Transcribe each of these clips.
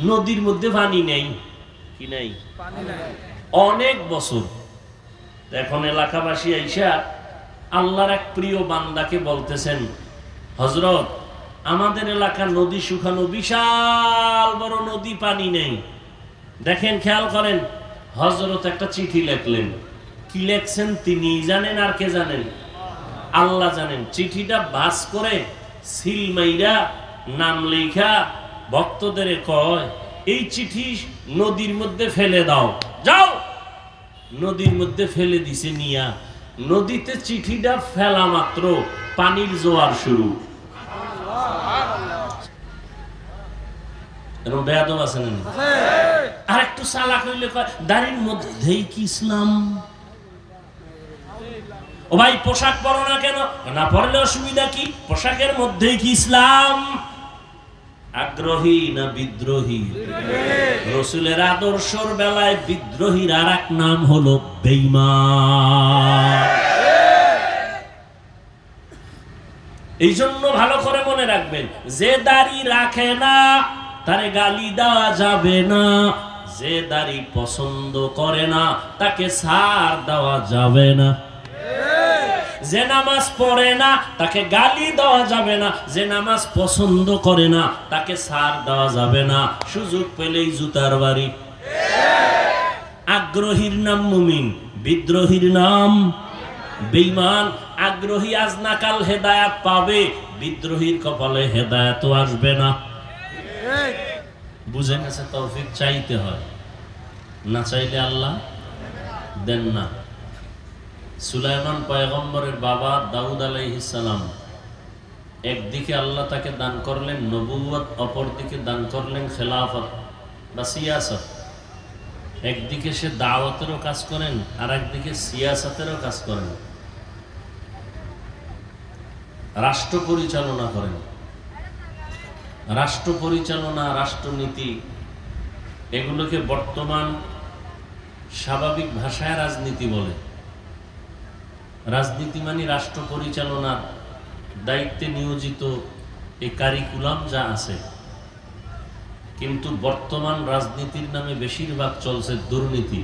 নদীর মধ্যে পানি নেই, কি নাই, অনেক বছর। এখন এলাকাবাসী আইসা আল্লাহর এক প্রিয় বান্দাকে বলতেছেন, হযরত আমাদের এলাকা নদী শুকানো, বিশাল বড় নদী, পানি নেই। দেখেন, খেয়াল করেন, হযরত একটা চিঠি লিখলেন। কি লিখছেন তিনি জানেন, আর কে জানেন? আল্লাহ জানেন। চিঠিটা ভাঁজ করে সিল মাইরা নাম লেখা ভক্তদের কয়, এই চিঠি নদীর মধ্যে ফেলে দাও, যাও। নদীর মধ্যে ফেলে দিছে। নিয়া নদীতে চিঠিটা ফেলা মাত্র পানির জোয়ার শুরু। বেয়াদব আছে না? আর একটু চালাক হইলে কয়, দাড়ির মধ্যেই কি ইসলাম? ও ভাই, পোশাক পরো না কেন? না পরলে অসুবিধা কি? পোশাকের মধ্যেই কি ইসলাম? আগ্রহী না বিদ্রোহী? রাসূলের আদর্শর বেলায় বিদ্রোহীর আর এক নাম হলো বেঈমান। এই জন্য ভালো করে মনে রাখবেন, যে দাড়ি রাখে না তারে গালি দেওয়া যাবে না, যে দাড়ি পছন্দ করে না তাকে ছাড় দেওয়া যাবে না, যে নামাজ পড়ে না তাকে গালি দেওয়া যাবে না, যে নামাজ পছন্দ করে না তাকে ছাড় দেওয়া যাবে না। সুযোগ পেলেই জুতার বাড়ি। আগ্রহীর নাম মুমিন, বিদ্রোহীর নাম বেঈমান। আগ্রহী আজ না কাল হেদায়েত পাবে, বিদ্রোহীর কপালে হেদায়েত আসবে না। বুঝে গেছে? তৌফিক চাইতে হয়, না চাইলে আল্লাহ দেন না। সুলাইমান পয়গম্বরের বাবা দাউদ আলাইহিস সালাম, একদিকে আল্লাহ তাকে দান করলেন নবুয়ত, অপরদিকে দান করলেন খেলাফত বা সিয়াসত। একদিকে সে দাওয়াতেরও কাজ করেন, আর একদিকে সিয়াসতেরও কাজ করেন, রাষ্ট্র পরিচালনা করেন। রাষ্ট্র পরিচালনা, রাষ্ট্রনীতি, এগুলোকে বর্তমান স্বাভাবিক ভাষায় রাজনীতি বলে। রাজনীতি মানে রাষ্ট্র পরিচালনার দায়িত্বে নিয়োজিত এই কারিকুলাম যা আছে। কিন্তু বর্তমান রাজনীতির নামে বেশিরভাগ চলছে দুর্নীতি।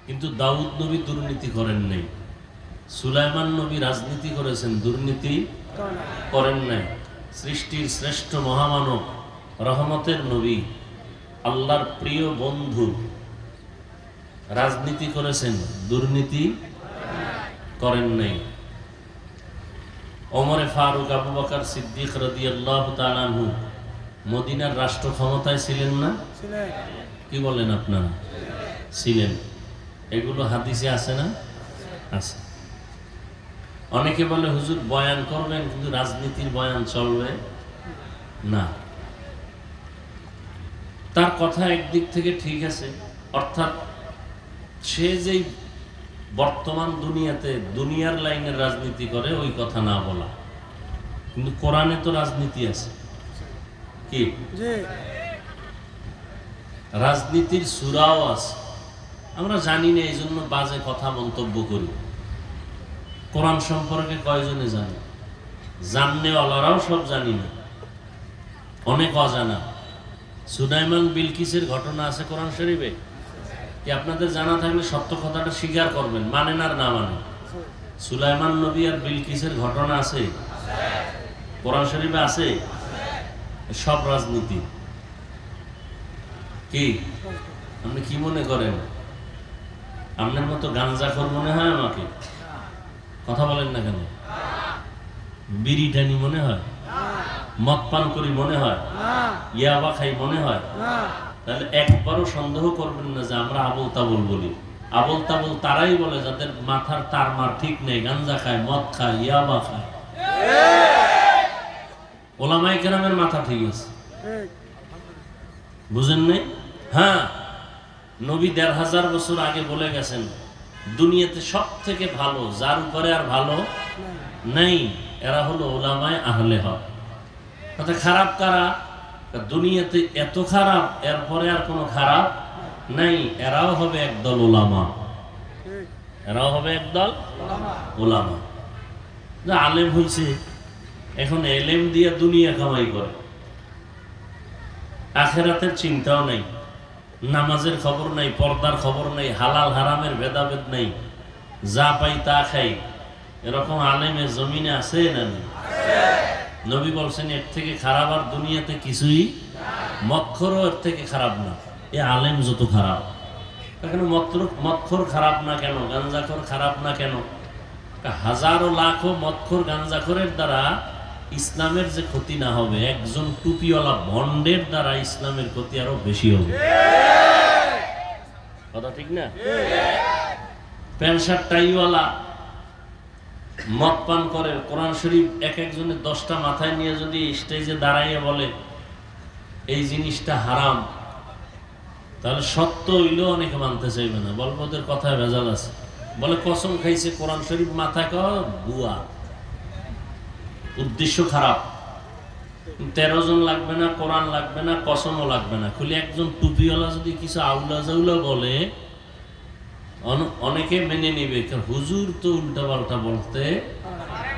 কিন্তু দাউদ নবী দুর্নীতি করেন নাই, সুলাইমান নবী রাজনীতি করেছেন, দুর্নীতি করেন নাই। সৃষ্টির শ্রেষ্ঠ মহামানব, রহমতের নবী, আল্লাহর প্রিয় বন্ধু, রাজনীতি করেছেন, দুর্নীতি করেন নাই। ওমরে ফারুক, আবু বকর সিদ্দিক রাদিয়াল্লাহু তাআলা আনহু মদিনার রাষ্ট্র ক্ষমতায় ছিলেন না? কি বলেন আপনারা? ছিলেন। এগুলো হাদিসে আছে না? আছে। অনেকে বলে হুজুর বয়ান করবেন, কিন্তু রাজনীতির বয়ান চলবে না। তার কথা একদিক থেকে ঠিক আছে, অর্থাৎ সে যেই বর্তমান দুনিয়াতে দুনিয়ার লাইনের রাজনীতি করে ওই কথা না বলা, কিন্তু কোরআনে তো রাজনীতি আছে। কি রাজনীতির সূরাও আছে, আমরা জানি না, এই জন্য বাজে কথা মন্তব্য করি। কোরআন সম্পর্কে কয়জনে জানে? জাননেওয়ালারাও সব জানি না, অনেক অজানা। সুলাইমান বিলকিসের ঘটনা আছে কোরআন শরীফে। কি আপনাদের জানা থাকলে সত্য কথাটা স্বীকার করবেন, মানেন আর না মানেন। সুলাইমান নবী আর বিলকিসের ঘটনা আছে, কোরআন শরীফে আছে। সব রাজনীতি। কি আপনি কি মনে করেন? আপনার মতো গাঞ্জাখোর মনে হয় আমাকে? কথা বলেন না কেন? বিড়ি টানি মনে হয়? মদ পান করি মনে হয়? ইয়াবা খাই মনে হয়? তাহলে একবারও সন্দেহ করবেন না যে আমরা আবল তাবল বলি। আবল তাবল তারাই বলে যাদের মাথার তার মার ঠিক নেই, গাঞ্জা খায়, মদ খায়, ইয়াবা খায়। ওলামায়ে কেরামের মাথা ঠিক আছে, বুঝেন নাই? হ্যাঁ, নবী ১৫০০ বছর আগে বলে গেছেন, দুনিয়াতে সব থেকে ভালো যার উপরে আর ভালো নেই, এরা হলো উলামায়ে আহলে হক। অর্থাৎ খারাপ কারা? দুনিয়াতে এত খারাপ, এরপরে আর কোনো খারাপ নাই, এরাও হবে একদল উলামা। এরাও হবে একদল উলামা। যা আলেম হইছে, এখন এলেম দিয়ে দুনিয়া কামাই করে। আখেরাতের চিন্তাও নাই, নামাজের খবর নাই, পর্দার খবর নাই, হালাল হারামের ভেদাভেদ নাই, যা পাই তা খাই, এরকম আলেমের জমিনে আছে না? নবী বলছেন এর থেকে খারাপ আর দুনিয়াতে কিছুই, মদখোরও এর থেকে খারাপ না। এ আলেম যত খারাপ, এখন মদখোর খারাপ না কেন, গাঞ্জাখোর খারাপ না কেন? হাজারো লাখো মদখোর গাঞ্জাখোরের দ্বারা ইসলামের যে ক্ষতি না হবে, একজন টুপিওয়ালা ভন্ডের দ্বারা ইসলামের ক্ষতি আরো বেশি হবে। কথা ঠিক না? প্যান্ট শার্ট টাইওয়ালা মদ পান করে, কোরআন শরীফ এক একজনের 10টা মাথায় নিয়ে যদি স্টেজে দাঁড়াইয়া বলে এই জিনিসটা হারাম, তাহলে সত্য হইলেও অনেকে মানতে চাইবে না, বলবো ওদের কথায় ভেজাল আছে। বলে কসম খাইছে, কোরআন শরীফ মাথায় কয় বুয়া, উদ্দেশ্য খারাপ। 13 জন লাগবে না, কোরআন লাগবে না, কসমও লাগবে না, খুলে একজন টুপিওয়ালা যদি কিছু আউলা জাউলা বলে অনেকে মেনে নিবে, হুজুর তো উল্টা পাল্টা বলতে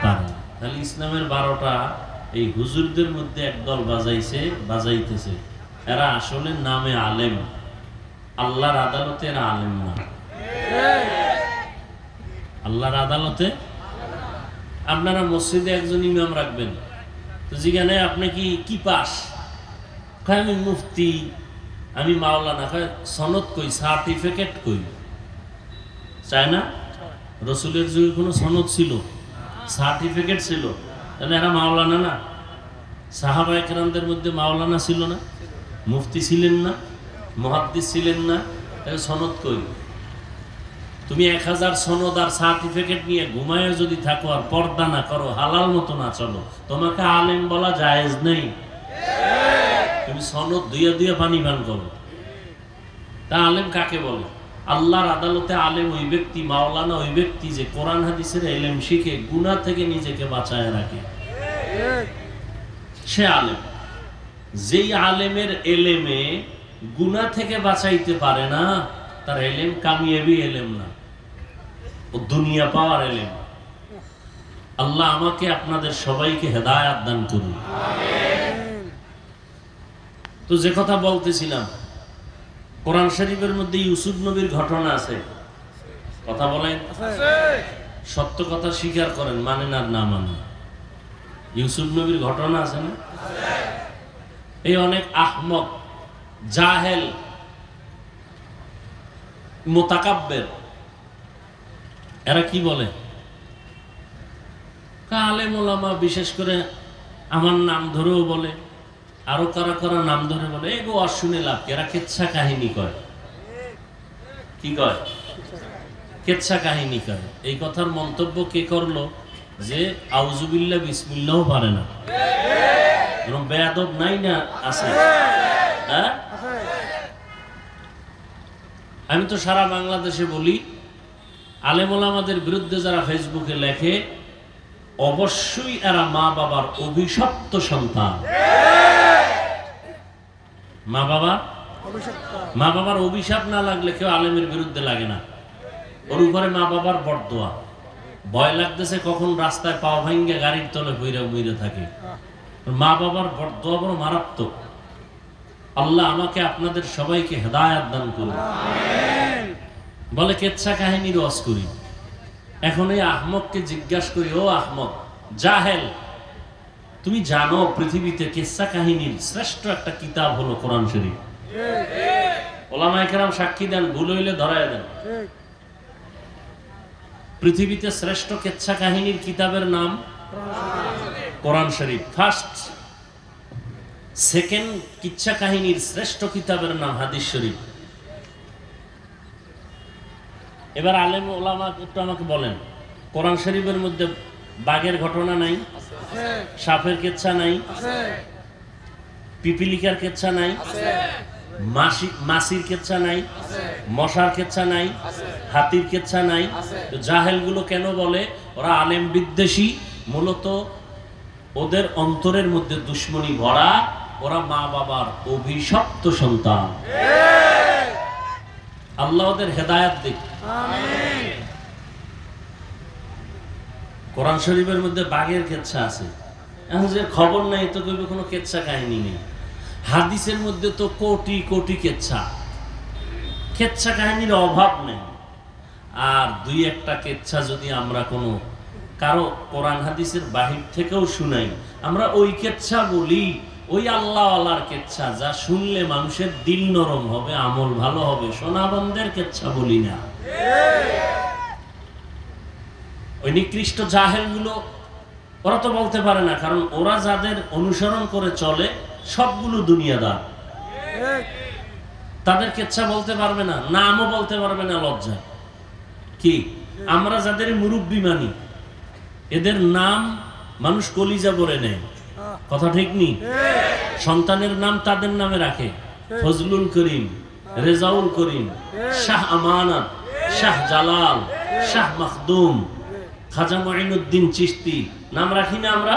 পারে। তাহলে ইসলামের 12টা এই হুজুরদের মধ্যে একদল বাজাইতেছে, এরা আসলে নামে আলেম, আল্লাহর আদালতে এরা আলেম না। আল্লাহর আদালতে আপনারা মসজিদে একজন ইমাম রাখবেন, তো যেখানে আপনি কি পাস, আমি মুফতি, আমি মাওলানা, সনদ কই, সার্টিফিকেট কই, চায় না? রসুলের যুগে কোনো সনদ ছিল, সার্টিফিকেট ছিল, তাহলে এরা মাওলানা না? সাহাবায়ে কেরামদের মধ্যে মাওলানা ছিল না, মুফতি ছিলেন না, মুহাদ্দিস ছিলেন না, তাহলে সনদ কই? তুমি 1000 সনদ আর সার্টিফিকেট নিয়ে ঘুমায় যদি থাকো আর পর্দা না করো, হালাল মতো না চলো, তোমাকে আলেম বলা জায়েজ নেই। তুমি সনদ দুইয়া পানি পান করো, তা আলেম কাকে বলে? আল্লাহর আদালতে আলেম ওই ব্যক্তি, মাওলানা ওই ব্যক্তি যে কোরআন হাদিসের ইলম শিখে গুনাহ থেকে নিজেকে বাঁচায় রাখে, সে আলেম। যেই আলেমের এলেমে গুনাহ থেকে বাঁচাইতে পারে না, তার এলেম কামিয়াবি এলেম না, ও দুনিয়া পাওয়ার এলেম। আল্লাহ আমাকে আপনাদের সবাইকে হেদায়েত দান করুন। তো যে কথা বলতেছিলাম, কোরআন শরীফের মধ্যে ইউসুফ নবীর ঘটনা আছে, কথা বলেন, সত্য কথা স্বীকার করেন, মানেন আর না মানেন। ইউসুফ নবীর ঘটনা আছে না? এই অনেক আহমক, জাহেল, মুতাকাব্বির, এরা কি বলে, আলেম ওলামা বিশেষ করে আমার নাম ধরেও বলে, আরো কারা কারা নাম ধরে বলে, এগো আর শুনে লাভ কি, এরা কেচ্ছা কাহিনী কয়। কি কয়? কেচ্ছা কাহিনী কয়। এই কথার মন্তব্য কে করলো? যে আউযুবিল্লাহ বিসমিল্লাহও পারে না, এরকম বেয়াদব নাই না? আছে। হ্যাঁ, আমি তো সারা বাংলাদেশে বলি, আলেম ওলামাদের বিরুদ্ধে যারা ফেসবুকে লেখে, অবশ্যই এরা মা বাবার অভিশপ্ত সন্তান। মা বাবার অভিশাপ না লাগলে কেউ আলেমের বিরুদ্ধে লাগে না, ওর উপরে মা বাবার বরদোয়া। ভয় লাগতেছে কখন রাস্তায় পাও ভাঙ্গে গাড়ির তলে বইরে থাকে, মা বাবার বরদোয়া বড় মারাত্মক। আল্লাহ আমাকে আপনাদের সবাইকে হেদায়েত দান করুন। বলে কেচ্ছা কাহিনীর ওয়াজ করি। এখন এই আহমককে জিজ্ঞাসা করি, ও আহমক, জাহেল, তুমি জানো পৃথিবীতে কিসসা কাহিনীর শ্রেষ্ঠ একটা কিতাব হলো কোরআন শরীফ? ওলামায়ে কেরাম সাক্ষী দেন, ভুল হইলে ধরায় দেন। পৃথিবীতে শ্রেষ্ঠ কিসসা কাহিনীর কিতাবের নাম কোরআন শরীফ, ফার্স্ট। সেকেন্ড কিচ্ছা কাহিনীর শ্রেষ্ঠ কিতাবের নাম হাদিস শরীফ। এবার আলেম ওলামা একটু আমাকে বলেন, কোরআন শরীফের মধ্যে বাঘের ঘটনা নাই, সাপের কেচ্ছা নাই, পিপিলিকার কেচ্ছা নাই, মাছির কেচ্ছা নাই, মশার কেচ্ছা নাই, হাতির কেচ্ছা নাই। জাহেল গুলো কেন বলে? ওরা আলেম বিদ্বেষী, মূলত ওদের অন্তরের মধ্যে দুশ্মনী ভরা, ওরা মা বাবার অভিশপ্ত সন্তান। আল্লাহ ওদের হেদায়েত দিক। কোরআন শরীফের মধ্যে বাঘের কেচ্ছা আছে, এখন যে খবর নাই তো কইবে কোনো কেচ্ছা কাহিনী নেই। হাদিসের মধ্যে তো কোটি কোটি কেচ্ছা কাহিনীর অভাব নেই। আর দুই একটা কেচ্ছা যদি আমরা কোনো কারো কোরআন হাদিসের বাহির থেকেও শুনাই, আমরা ওই কেচ্ছা বলি, ওই আল্লাহওয়ালার কেচ্ছা, যা শুনলে মানুষের দিল নরম হবে, আমল ভালো হবে। সোনাবন্ধের কেচ্ছা বলি না। ওই নিকৃষ্ট জাহেলগুলো ওরা তো বলতে পারে না, কারণ ওরা যাদের অনুসরণ করে চলে সবগুলো দুনিয়াদার। তাদের কেচ্ছা বলতে পারবে না, নামও বলতে পারবে না, লজ্জা কি। আমরা যাদের মুরব্বী মানি, এদের নাম মানুষ কলিজা বলে নেয়, কথা ঠিক নি। সন্তানের নাম তাদের নামে রাখে, ফজলুল করিম, রেজাউল করিম, শাহ আমানত, শাহ জালাল, শাহ মখদুম, খাজা মঈনুদ্দিন চিশতি নাম রাখি না আমরা?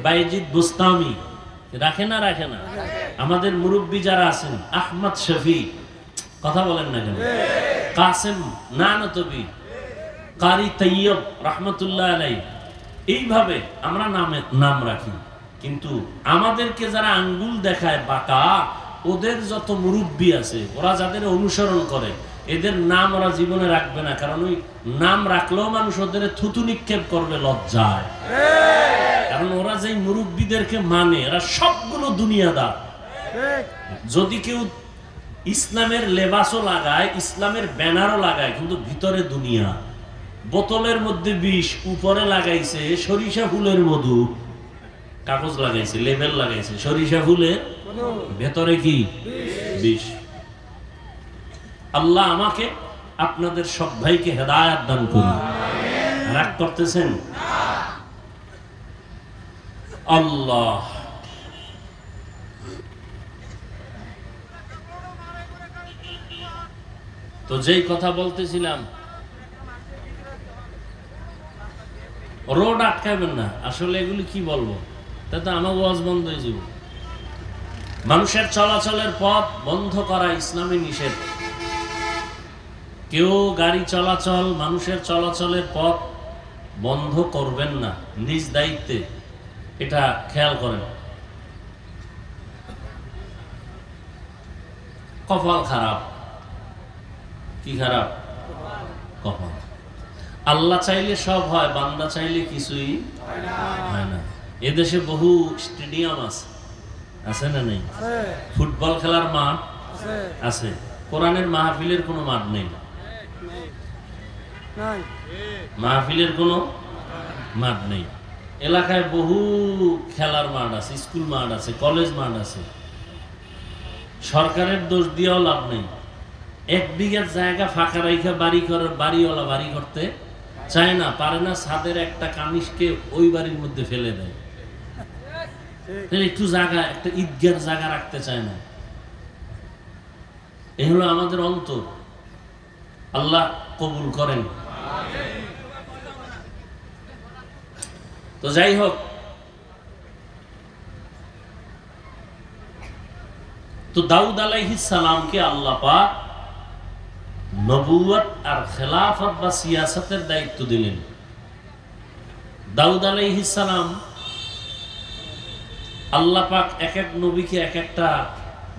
বাইজিদ বুস্তামি রাখে না? রাখে না? আমাদের মুরব্বী যারা আছেন, আহমদ শফি, কথা বলেন না কেন, কাসেম নানতবি, কারি তৈয়ব রহমতুল্লাহ আলাই, এইভাবে আমরা নাম রাখি। কিন্তু আমাদেরকে যারা আঙ্গুল দেখায় বাঁকা, ওদের যত মুরব্বী আছে, ওরা যাদের অনুসরণ করে, এদের নাম ওরা জীবনে রাখবে না, কারণ ওই নাম রাখলেও মানুষ ওদের থুতু নিক্ষেপ করবে লজ্জায়। কারণ ওরা যেই মুরব্বীদেরকে মানে, এরা সবগুলো দুনিয়াদার। যদি কেউ ইসলামের লেবাসও লাগায়, ইসলামের ব্যানারও লাগায়, কিন্তু ভিতরে দুনিয়া। বোতলের মধ্যে বিষ, উপরে লাগাইছে সরিষা ফুলের মধু, কাগজ লাগাইছে, লেবেল লাগাইছে সরিষা ফুলের, ভেতরে কি বিষ। আল্লাহ আমাকে আপনাদের সব ভাইকে হেদায়েত দান করুন। রাগ করতেছেন? আল্লাহ তো যেই কথা বলতেছিলাম, রোড আটকাবেন না। আসলে এগুলি কি বলবো, তাতে আমার ওয়াজ বন্ধ হয়ে যাবে। মানুষের চলাচলের পথ বন্ধ করা ইসলামে নিষেধ। কেউ গাড়ি চলাচল, মানুষের চলাচলের পথ বন্ধ করবেন না, নিজ দায়িত্বে। এটা খেয়াল করেন। কপাল খারাপ। কি খারাপ? কপাল। আল্লাহ চাইলে সব হয়, বান্দা চাইলে কিছুই হয় না। এদেশে বহু স্টেডিয়াম আছে না নেই? ফুটবল খেলার মাঠ আছে, কোরআনের মাহফিলের কোনো মাঠ নেই। মাহফিলের কোনো মাঠ নেই। এলাকায় বহু খেলার মাঠ আছে, স্কুল মাঠ আছে, কলেজ মাঠ আছে। সরকারের দোষ দিয়েও লাভ নেই। 1 বিঘা জায়গা ফাঁকা রাইখা বাড়িওয়ালা বাড়ি করতে চায় না, পারে না। ছাদের একটা কামিজকে ওই বাড়ির মধ্যে ফেলে দেয়। একটু জায়গা, একটা ঈদগার জায়গা রাখতে চায় না। এই হলো আমাদের অন্তর। আল্লাহ কবুল করেন। তো যাই হোক, তো দাউদ আলাইহিস সালামকে আল্লাহ পাক নবুয়ত আর খেলাফত বা সিয়াসতের দায়িত্ব দিলেন। দাউদ আলাইহিস সালাম, আল্লাহ পাক এক এক নবীকে এক একটা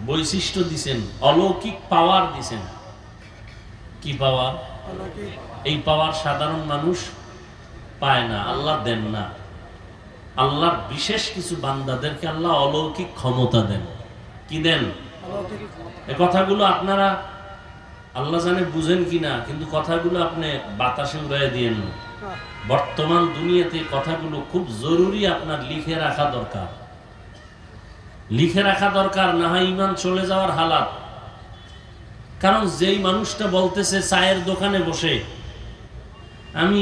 বৈশিষ্ট্য দিছেন, অলৌকিক পাওয়ার দিছেন। কি পাওয়ার? এই পাওয়ার সাধারণ মানুষ পায় না, আল্লাহ দেন না। আল্লাহর বিশেষ কিছু বান্দাদেরকে আল্লাহ অলৌকিক ক্ষমতা দেন। কি দেন? এই কথাগুলো আপনারা আল্লাহ জানে বুঝেন কিনা, কিন্তু কথাগুলো আপনি বাতাসে উড়াই দিয়েন না। বর্তমান দুনিয়াতে কথাগুলো খুব জরুরি, আপনার লিখে রাখা দরকার। লিখে রাখা দরকার, না হয় ঈমান চলে যাওয়ার হালাত। কারণ যেই মানুষটা বলতেছে চায়ের দোকানে বসে, আমি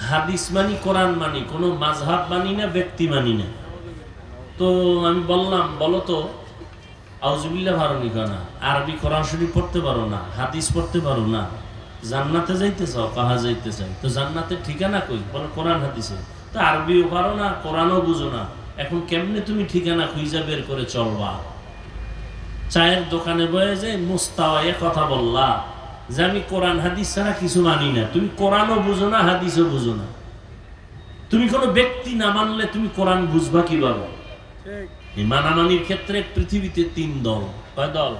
হাদিস মানি, কোরআন মানি, কোনো মাযহাব মানি না, ব্যক্তি মানি না, তো আমি বললাম বলো তো আউযুবিল্লাহ পারোনি কেন? আরবি কোরআন শরীফ পড়তে পারো না, হাদিস পড়তে পারো না, জান্নাতে যাইতে চাও, কাহা যাইতে চাই, তো জান্নাতের ঠিকানা কই? বলো কোরআন হাদিসে। তো আরবিও পারো না, কোরআনও বুঝো না, এখন কেমনে তুমি ঠিকানা খুঁজা বের করে চলবা? চায়ের দোকানে বয়ে যে মুস্তাওয়ায়ে কথা বললা যে আমি কোরআন হাদিস ছাড়া কিছু মানি না। তুমি কোরআনও বুঝো না, হাদিসও বুঝো না। তুমি কোনো ব্যক্তি না মানলে তুমি কোরআন বুঝবা কিভাবে? এই মানামানির ক্ষেত্রে পৃথিবীতে 3 দল। কয় দল?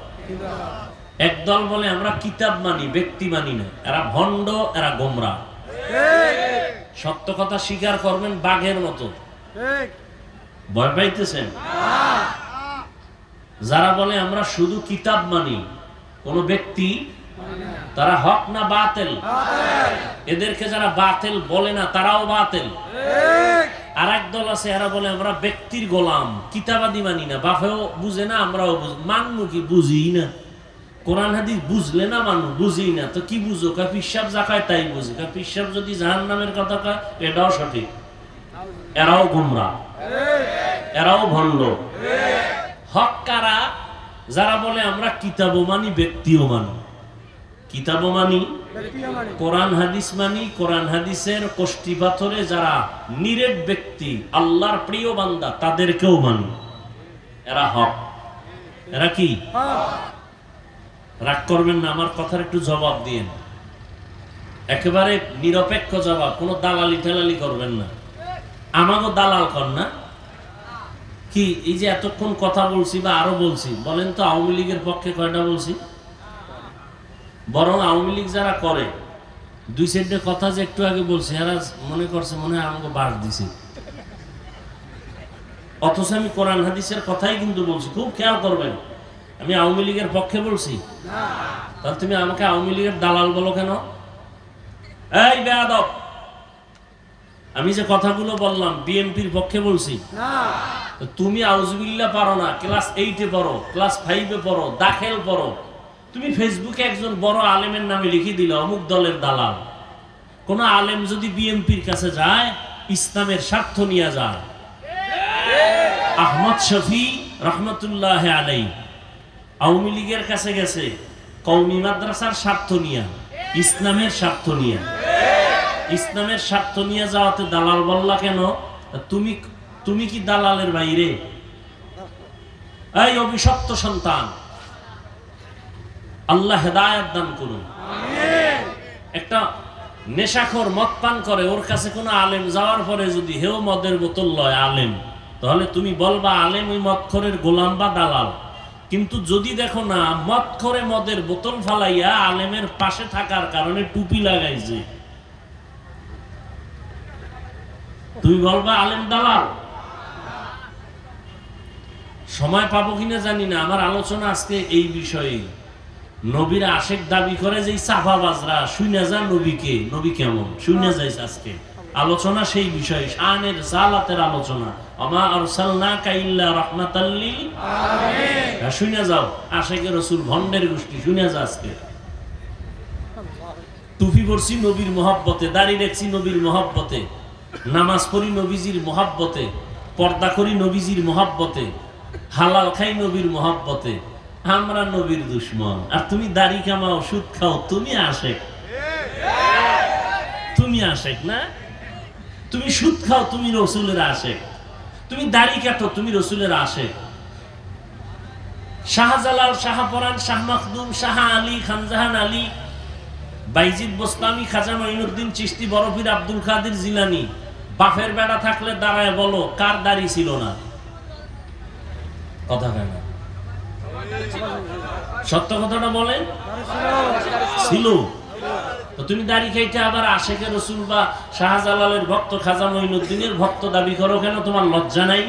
এক দল বলে আমরা কিতাব মানি, ব্যক্তি মানি না, এরা ভণ্ড, এরা গোমরা। সত্য কথা স্বীকার করবেন বাঘের মতো। ভয় পাইতেছেন? যারা বলে আমরা শুধু কিতাব মানি, কোন ব্যক্তি, তারা হক না বাতিল? এদেরকে যারা বাতিল বলে না তারাও বাতিল। আর এক দল আছে, এরা বলে আমরা ব্যক্তির গোলাম, কিতাবাদি মানি না, বাপেও বুঝে না আমরাও মানবো কি, বুঝি না, কোরআন হাদিস বুঝলে না মানু, বুঝি না তো কি বুঝো? পিসাব যা খায় তাই বুঝি। পিসাব যদি জাহান্নামের কথা কয় এটাও সঠিক। এরাও গোমরা, এরাও ভণ্ড। হক কারা? যারা বলে আমরা কিতাবও মানি, ব্যক্তিও মানি। কিতাবও মানি, কোরআন হাদিস মানি, কোরআন হাদিসের কষ্টি পাথরে যারা নিরেট ব্যক্তি, আল্লাহর প্রিয় বান্দা, তাদেরকেও মানি। এরা হক। এরা কি? রাগ করবেন না, আমার কথার একটু জবাব দিয়েন, একেবারে নিরপেক্ষ জবাব, কোনো দালালি ঠেলালি করবেন না। আমাকেও দালাল কর না কি? এই যে এতক্ষণ কথা বলছি বা আরো বলছি, বলেন তো আওয়ামী লীগের পক্ষে কয়টা বলছি? বরং আওয়ামী লীগ যারা করে, 2-4টে কথা যে একটু আগে বলছি, এরা মনে করছে মনে হয় আমাকে বাস দিছে, অথচ আমি কোরআন হাদিসের কথাই কিন্তু বলছি। খুব খেয়াল করবেন, আমি আওয়ামী লীগের পক্ষে বলছি? তাহলে তুমি আমাকে আওয়ামী লীগের দালাল বলো কেন? এই বেয়াদব, আমি যে কথাগুলো বললাম বিএনপির পক্ষে বলছি? তুমি আউযুবিল্লাহ পারো না, ক্লাস 8-এ পড়ো, ক্লাস 5-এ পড়ো, দাখিল পড়ো, তুমি ফেসবুকে একজন বড় আলেমের নামে লিখে দিলে অমুক দলের দালাল। কোন আলেম যদি বিএনপির কাছে যায়, ইসলামের স্বার্থ নিয়ে যায়, আহমদ শফি রহমতুল্লাহ আলাইহি আওয়ামী লীগের কাছে গেছে কওমি মাদ্রাসার স্বার্থ নিয়ে, ইসলামের স্বার্থ নিয়ে। ইসলামের স্বার্থ নিয়ে যাওয়াতে দালাল বললা কেন? তুমি কি দালালের বাইরে? এই অভিশপ্ত সন্তান, আল্লাহ হেদায়েত দান করুন। একটা নেশাখোর মদ পান করে, ওর কাছে কোনো আলেম যাওয়ার পরে যদি হেও মদের বোতল লয় আলেম, তাহলে তুমি বলবা আলেম ওই মদখোরের গোলাম বা দালাল। কিন্তু যদি দেখো না মদখোরে মদের বোতল ফালাইয়া আলেমের পাশে থাকার কারণে টুপি লাগাইছে, তুমি বলবা আলেম দালাল। সময় পাবো কিনা জানি না, আমার আলোচনা আজকে এই বিষয়ে। নবীর আশেক দাবি করে যে সাফাবাজরা, শুনে যা নবীকে, নবী কেমন শুনে যাইছে। আজকে আলোচনা সেই বিষয়ে, শানের সালাতের আলোচনা। আমা আরসালনাকা ইল্লা রাহমাতাল লিল আলামিন। শুনে যাও, আশেকে রাসূল ভন্ডের গোষ্ঠী, শুনে যা। আজকে টুপি পরছি নবীর মহব্বতে, দাড়ি রাখছি নবীর মহব্বতে, নামাজ পড়ি নবীজির মহব্বতে, পর্দা করি নবীজির মহব্বতে, হালাল খাই নবীর মহব্বতে। আমরা নবীর দুশমন, আর তুমি দাড়ি কামাও, সুদ খাও, তুমি আশেক। তুমি আশেক না? তুমি সুদ খাও, তুমি রসুলের আশেক। তুমি দাড়ি কাটো, তুমি রসুলের আশেক। শাহজালাল, শাহপরান, শাহ মখদুম, শাহ আলী, খানজাহান আলী, বাইজিদ বোস্তামি, খাজা মঈনুদ্দিন চিশতি, বরফির আব্দুল কাদের জিলানী, বাফের বেড়া থাকলে দাঁড়ায় বলো কার দাড়ি ছিল না? কথা কেন? সত্য কথাটা বলেন, ছিল। তো তুমি দাড়ি খাইতে আবার আশেকে রসুল বা শাহজালালের ভক্ত, খাজা মঈনুদ্দিনের ভক্ত দাবি করো কেন? তোমার লজ্জা নাই?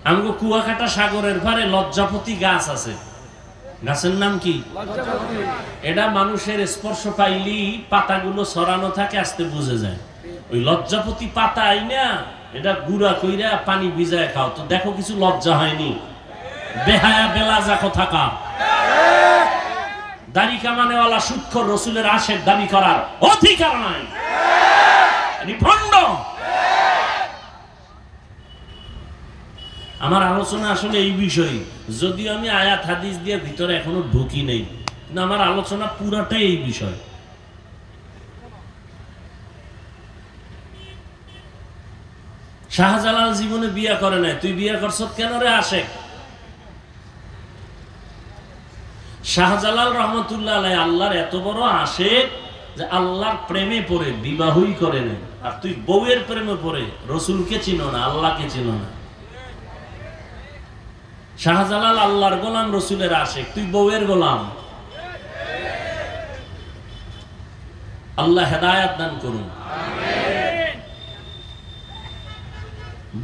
আমগো কুয়াকাটা সাগরের পারে লজ্জাপতি গাছ আছে, গাছের নাম কি? এটা মানুষের স্পর্শ পাইলি পাতাগুলো ছড়ানো থাকে, আস্তে বুঝে যায়। ওই লজ্জাপতি পাতা আইনা এটা গুড়া কইরা পানি ভিজায় খাও, তো দেখো কিছু লজ্জা হয়নি? বেহায়া বেলাজা কোথাকার। দাড়ি কামানেওয়ালা সুদখোর রসুলের আশেক দাবি করার অধিকার নাই, ভণ্ড। আমার আলোচনা আসলে এই বিষয়ে, যদিও আমি আয়াত হাদিস দিয়ে ভিতরে এখনো ঢুকি নেই, কিন্তু আমার আলোচনা পুরাটাই এই বিষয়। শাহজালাল জীবনে বিয়া করে নাই, তুই বিয়া করছ কেন রে আশেক? শাহজালাল রহমতুল্লাহ আলাইহি আল্লাহর এত বড় আশেক, যে আল্লাহর প্রেমে পড়ে বিবাহই করে নাই, আর তুই বউয়ের প্রেমে পড়ে রসুলকে চিনো না, আল্লাহকে চিনো না। শাহজালাল আল্লাহর গোলাম, রসুলের আশিক, তুই বউয়ের গোলাম। আল্লাহ হেদায়াত দান করুন।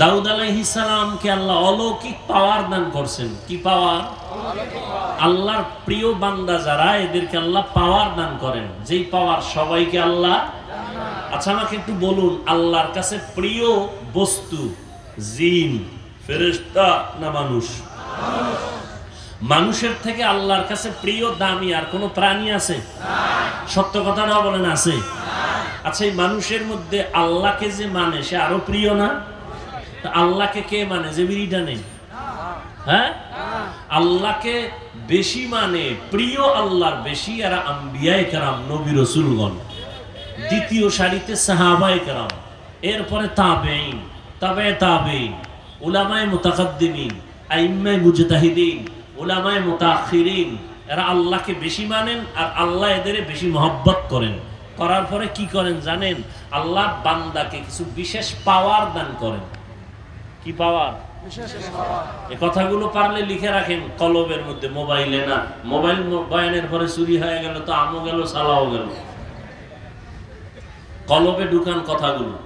দাউদ আলাইহিস সালামকে আল্লাহ অলৌকিক পাওয়ার দান করছেন। কি পাওয়ার? আল্লাহর প্রিয় বান্দা যারা, এদেরকে আল্লাহ পাওয়ার দান করেন, যেই পাওয়ার সবাইকে আল্লাহ। আচ্ছা আমাকে একটু বলুন, আল্লাহর কাছে প্রিয় বস্তু জিন, ফেরেশতা না মানুষ? মানুষের থেকে আল্লাহর কাছে প্রিয় দামি আর কোন প্রাণী আছে? সত্য কথা না বলেন, আছে? আচ্ছা এই মানুষের মধ্যে আল্লাহকে যে মানে সে আরো প্রিয় না? আল্লাহকে কে মানে যে বিড়িটা নেই? হ্যাঁ, আল্লাহকে বেশি মানে, প্রিয় আল্লাহর বেশি আর আম্বিয়ায়ে কেরাম, নবী রাসূলগণ, দ্বিতীয় সারিতে সাহাবায়ে কেরাম, এরপরে তাবেঈন, তাবে তাবেঈন, উলামায়ে মুতাকাদ্দিমিন, আইম্মায়ে মুজতাহিদিন, উলামায়ে মুতাআখিরিন, এরা আল্লাহকে বেশি মানেন আর আল্লাহ এদের বেশি মহব্বত করেন। করার পরে কি করেন জানেন? আল্লাহ বান্দাকে কিছু বিশেষ পাওয়ার দান করেন। কি পাওয়ার? এই কথাগুলো পারলে লিখে রাখেন কলবের মধ্যে, মোবাইলে না। মোবাইল বয়ানের পরে চুরি হয়ে গেল তো আমও গেল, সালাও গেল। কলবে ঢুকান কথাগুলো।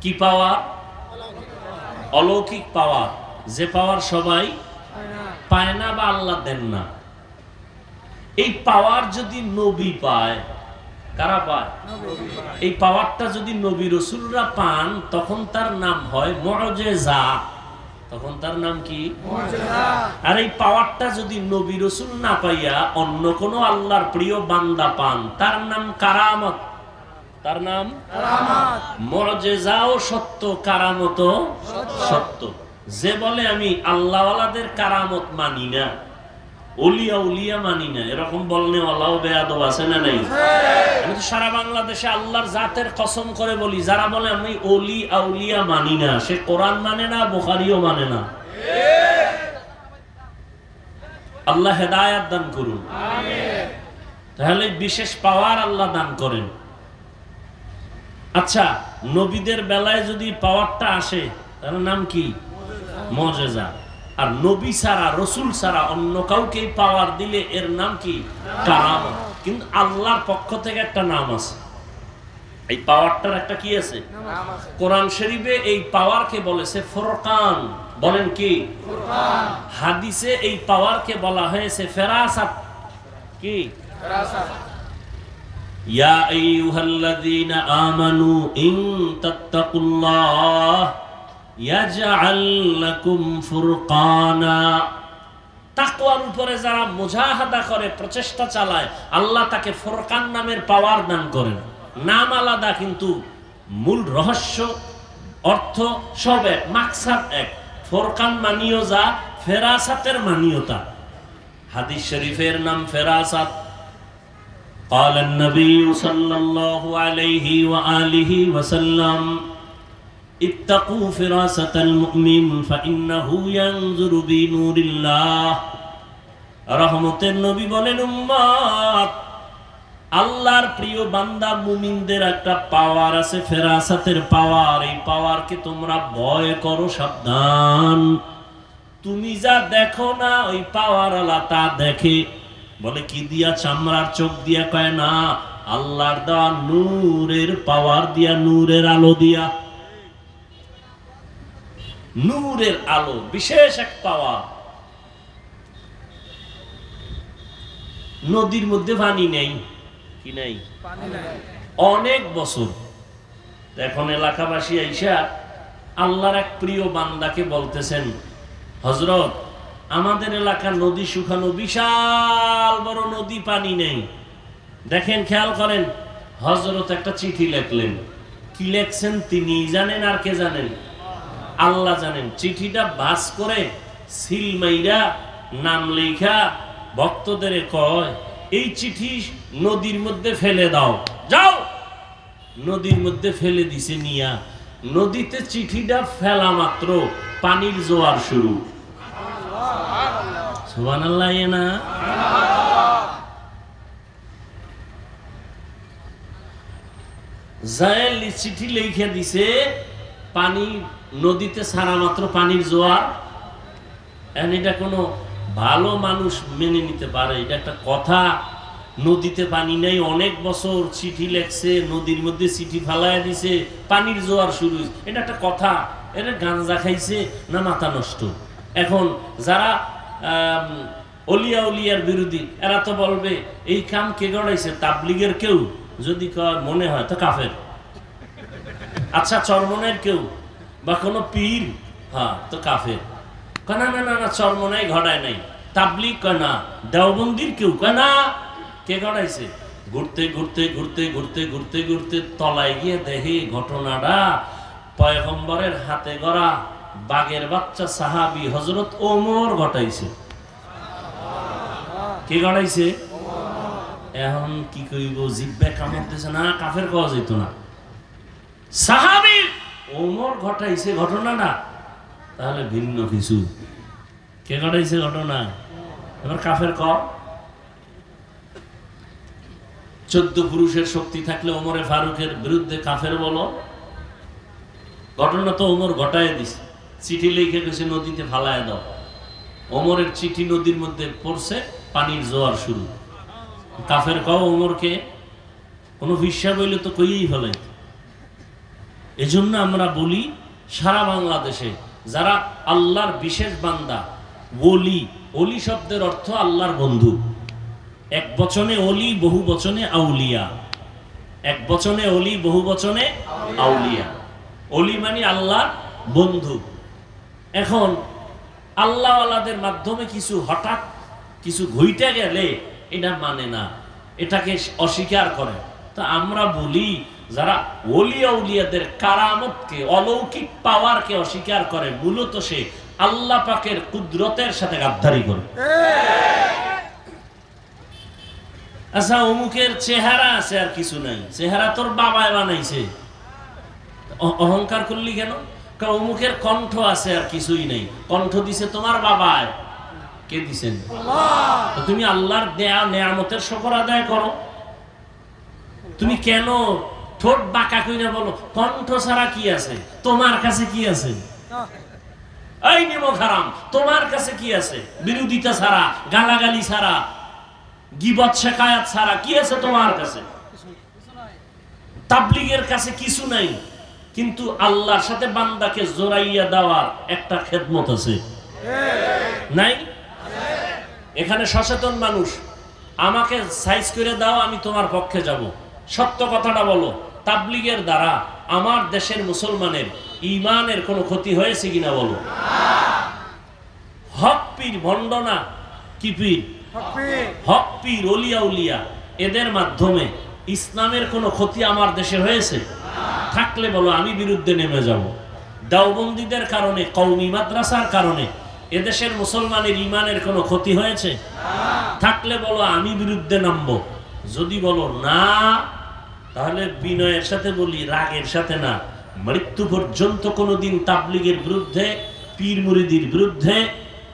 কি পাওয়ার? অলৌকিক পাওয়ার, যে পাওয়ার সবাই পায় না বা আল্লাহ দেন না। এই পাওয়ার যদি নবী পায়, কারা পায়? এই পাওয়ারটা যদি নবী রাসূলরা পান, তখন তার নাম হয় মুআজিজা। তখন তার নাম কি? মুআজিজা। আর এই পাওয়ারটা যদি নবী রাসূল না পাইয়া অন্য কোন আল্লাহর প্রিয় বান্দা পান, তার নাম কারামত। তার নাম কারামত। মুআজিজাও সত্য, কারামতও সত্য। যে বলে আমি আল্লাহওয়ালাদের কারামত মানি না, ওলিয়া উলিয়া মানি না, এরকম বলনে আল্লাহ বেয়াদব আছে না নাই? আমি তো সারা বাংলাদেশে আল্লাহর জাতের কসম করে বলি, যারা বলে আমি ওলি আউলিয়া মানি না, সে কোরআন মানে না, বুখারীও মানে না। আল্লাহ হেদায়াত দান করুন। আমিন। তাহলে বিশেষ পাওয়ার আল্লাহ দান করেন। আচ্ছা নবীদের বেলায় যদি পাওয়ারটা আসে, তার নাম কি? মুআজিজা। আর নবী ছাড়া, রসুল ছাড়া অন্য কাউকে পাওয়ার দিলে এর নাম কি? কারামত। কিন্তু আল্লাহর পক্ষ থেকে একটা নাম আছে, এই পাওয়ারটার একটা কি আছে? কোরআন শরীফে এই পাওয়ারকে বলেছে ফুরকান। বলেন কি? ফুরকান। হাদিসে এই পাওয়ারকে বলা হয়েছে ফেরাসাত। কি? ফেরাসাত। ইয়া আইয়ুহাল্লাযীনা আমানু ইন তাত্তাকুল্লাহ ইয়াজআল লাকুম ফুরকানা। তাকওয়ার উপরে যারা মুজাহাদা করে, প্রচেষ্টা চালায়, আল্লাহ তাকে ফুরকান নামের পাওয়ার দান করেন। নাম আলাদা কিন্তু মূল রহস্য, অর্থ সব এক, মাকসাদ এক। ফুরকান মানিও যা, ফেরাসাতের মানিও তা। হাদিস শরীফের নাম ফেরাসাত। قال النبي صلى الله عليه وآله وسلم اتقوا فراسة المؤمن فإنه ينظر بنور الله। রহমতের নবী বলেন, উম্মত, আল্লাহর প্রিয় বান্দা মুমিনদের একটা পাওয়ার আছে, ফেরাসাতের পাওয়ার। এই পাওয়ারকে তোমরা ভয় করো, সাবধান। তুমি যা দেখো না, ওই পাওয়ার আল্লাহ তা দেখে। বলে কি দিয়া? চামড়ার চোখ দিয়া? কয় না, আল্লাহর দেওয়া নূরের পাওয়ার দিয়া, নূরের আলো দিয়া। নূরের আলো বিশেষ এক পাওয়ার। নদীর মধ্যে পানি নেই, কি নেই? অনেক বছর। এখন এলাকাবাসী আইসা আল্লাহর এক প্রিয় বান্দাকে বলতেছেন, হযরত আমাদের এলাকার নদী শুকানো, বিশাল বড় নদী, পানি নেই। দেখেন, খেয়াল করেন, হযরত একটা চিঠি লিখলেন। কি লিখছেন তিনি জানেন আর কে জানেন? আল্লাহ জানেন। চিঠিটা ভাঁজ করে সিল মাইরা নাম লেখা ভক্তদের কয়, এই চিঠি নদীর মধ্যে ফেলে দাও, যাও। নদীর মধ্যে ফেলে দিছে নিয়া। নদীতে চিঠিটা ফেলা মাত্র পানির জোয়ার শুরু। সুবহানাল্লাহ। না জায়েল চিঠি লিখে দিছে, পানি নদীতে ছাড়া মাত্র পানির জোয়ার। এটা কোনো ভালো মানুষ মেনে নিতে পারে? এটা একটা কথা? নদীতে পানি নেই, অনেক বছর চিঠি লেখছে, নদীর মধ্যে চিঠি ফালাইয়া দিছে, পানির জোয়ার শুরু হয়েছে, এটা একটা কথা? এটা গাঞ্জা খাইছে না মাথা নষ্ট? এখন যারা অলিয়া উলিয়ার বিরোধী, এরা তো বলবে এই কাম কে গড়াইছে? তাবলিগের কেউ? যদি মনে হয় তো কাফের। আচ্ছা, চরমনের কেউ বা কোনো পীর? হ্যাঁ, তো কাফের। না না না না, চরমনাই ঘটায় নাই, তাবলিগ কয় না। দেওবন্দির কেউ কয় না। কে ঘটাইছে? ঘুরতে ঘুরতে ঘুরতে ঘুরতে ঘুরতে ঘুরতে তলায় গিয়ে দেখি ঘটনাটা পয়গম্বরের হাতে গড়া বাঘের বাচ্চা সাহাবী হযরত ওমর ঘটাইছে। কে ঘটাইছে? এখন কি কইব? জিব্বে কামড়তেছে না, কাফের কওয়া যেত না। সাহাবী ওমর ঘটাইছে ঘটনাটা, তাহলে ভিন্ন কিছু। কে ঘটাইছে ঘটনা? এবার কাফের ক। 14 পুরুষের শক্তি থাকলে ওমরে ফারুকের বিরুদ্ধে কাফের বলো? ঘটনা তো ওমর ঘটায় দিছে। চিঠি লিখে গেছে নদীতে ফালায় দাও। ওমরের চিঠি নদীর মধ্যে পড়ছে, পানির জোয়ার শুরু। কাফের কও ওমরকে? কোনো বিশ্বাস হইলে তো কইই ফেলে। এজন্য আমরা বলি, সারা বাংলাদেশে যারা আল্লাহর বিশেষ বান্দা, ওলি, ওলি শব্দের অর্থ আল্লাহর বন্ধু। এক বচনে ওলি, বহু বচনে আউলিয়া। এক বচনে ওলি, বহু বচনে আউলিয়া। ওলি মানে আল্লাহর বন্ধু। এখন আল্লাহওয়ালাদের মাধ্যমে কিছু হঠাৎ কিছু ঘইটা গেলে এটা মানে না, এটাকে অস্বীকার করে। তা আমরা বলি, যারা ওলিয়া উলিয়াদের কারামতকে, অলৌকিক পাওয়ারকে অস্বীকার করে, মূলত সে আল্লাহ পাকের কুদরতের সাথে গাদ্দারি করে। আচ্ছা, অমুকের চেহারা আছে আর কিছু নাই, চেহারা তোর বাবায় বানাইছে, অহংকার করলি কেন? অমুকের কণ্ঠ আছে আর কিছুই নেই, কণ্ঠ দিছে তোমার বাবায়। কে দিছেন? তুমি আল্লাহর দেয়া নেয়ামতের শুকর আদায় করো। তুমি কেন ঠোঁট বাঁকা কইরা বলো কণ্ঠ ছাড়া কি আছে? তোমার কাছে কি আছে? এই নিমক হারাম, তোমার কাছে কি আছে? বিরোধিতা ছাড়া, গালাগালি ছাড়া, গীবত শেখায়াত ছাড়া কি আছে তোমার কাছে? তাবলীগের কাছে কিছু নাই, কিন্তু আল্লাহর সাথে বান্দাকে জোড়াইয়া দেওয়ার একটা খেদমত আছে, নাই? এখানে সচেতন মানুষ, আমাকে সাইজ করে দাও, আমি তোমার পক্ষে যাব। সত্য কথাটা বলো, তাবলীগের দ্বারা আমার দেশের মুসলমানের ঈমানের কোনো ক্ষতি হয়েছে কিনা বলো? হক পীর ভণ্ডনা, কি পীর? হক পীর, ওলিয়া উলিয়া, এদের মাধ্যমে ইসলামের কোনো ক্ষতি আমার দেশে হয়েছে? থাকলে বলো, আমি বিরুদ্ধে নেমে যাব। দেওবন্দীদের কারণে, কওমি মাদ্রাসার কারণে এদেশের মুসলমানের ঈমানের কোনো ক্ষতি হয়েছে? থাকলে বলো, আমি বিরুদ্ধে নামবো। যদি বলো না, তাহলে বিনয়ের সাথে বলি, রাগের সাথে না, মৃত্যু পর্যন্ত কোনোদিন তাবলীগের বিরুদ্ধে, পীর মুরিদির বিরুদ্ধে,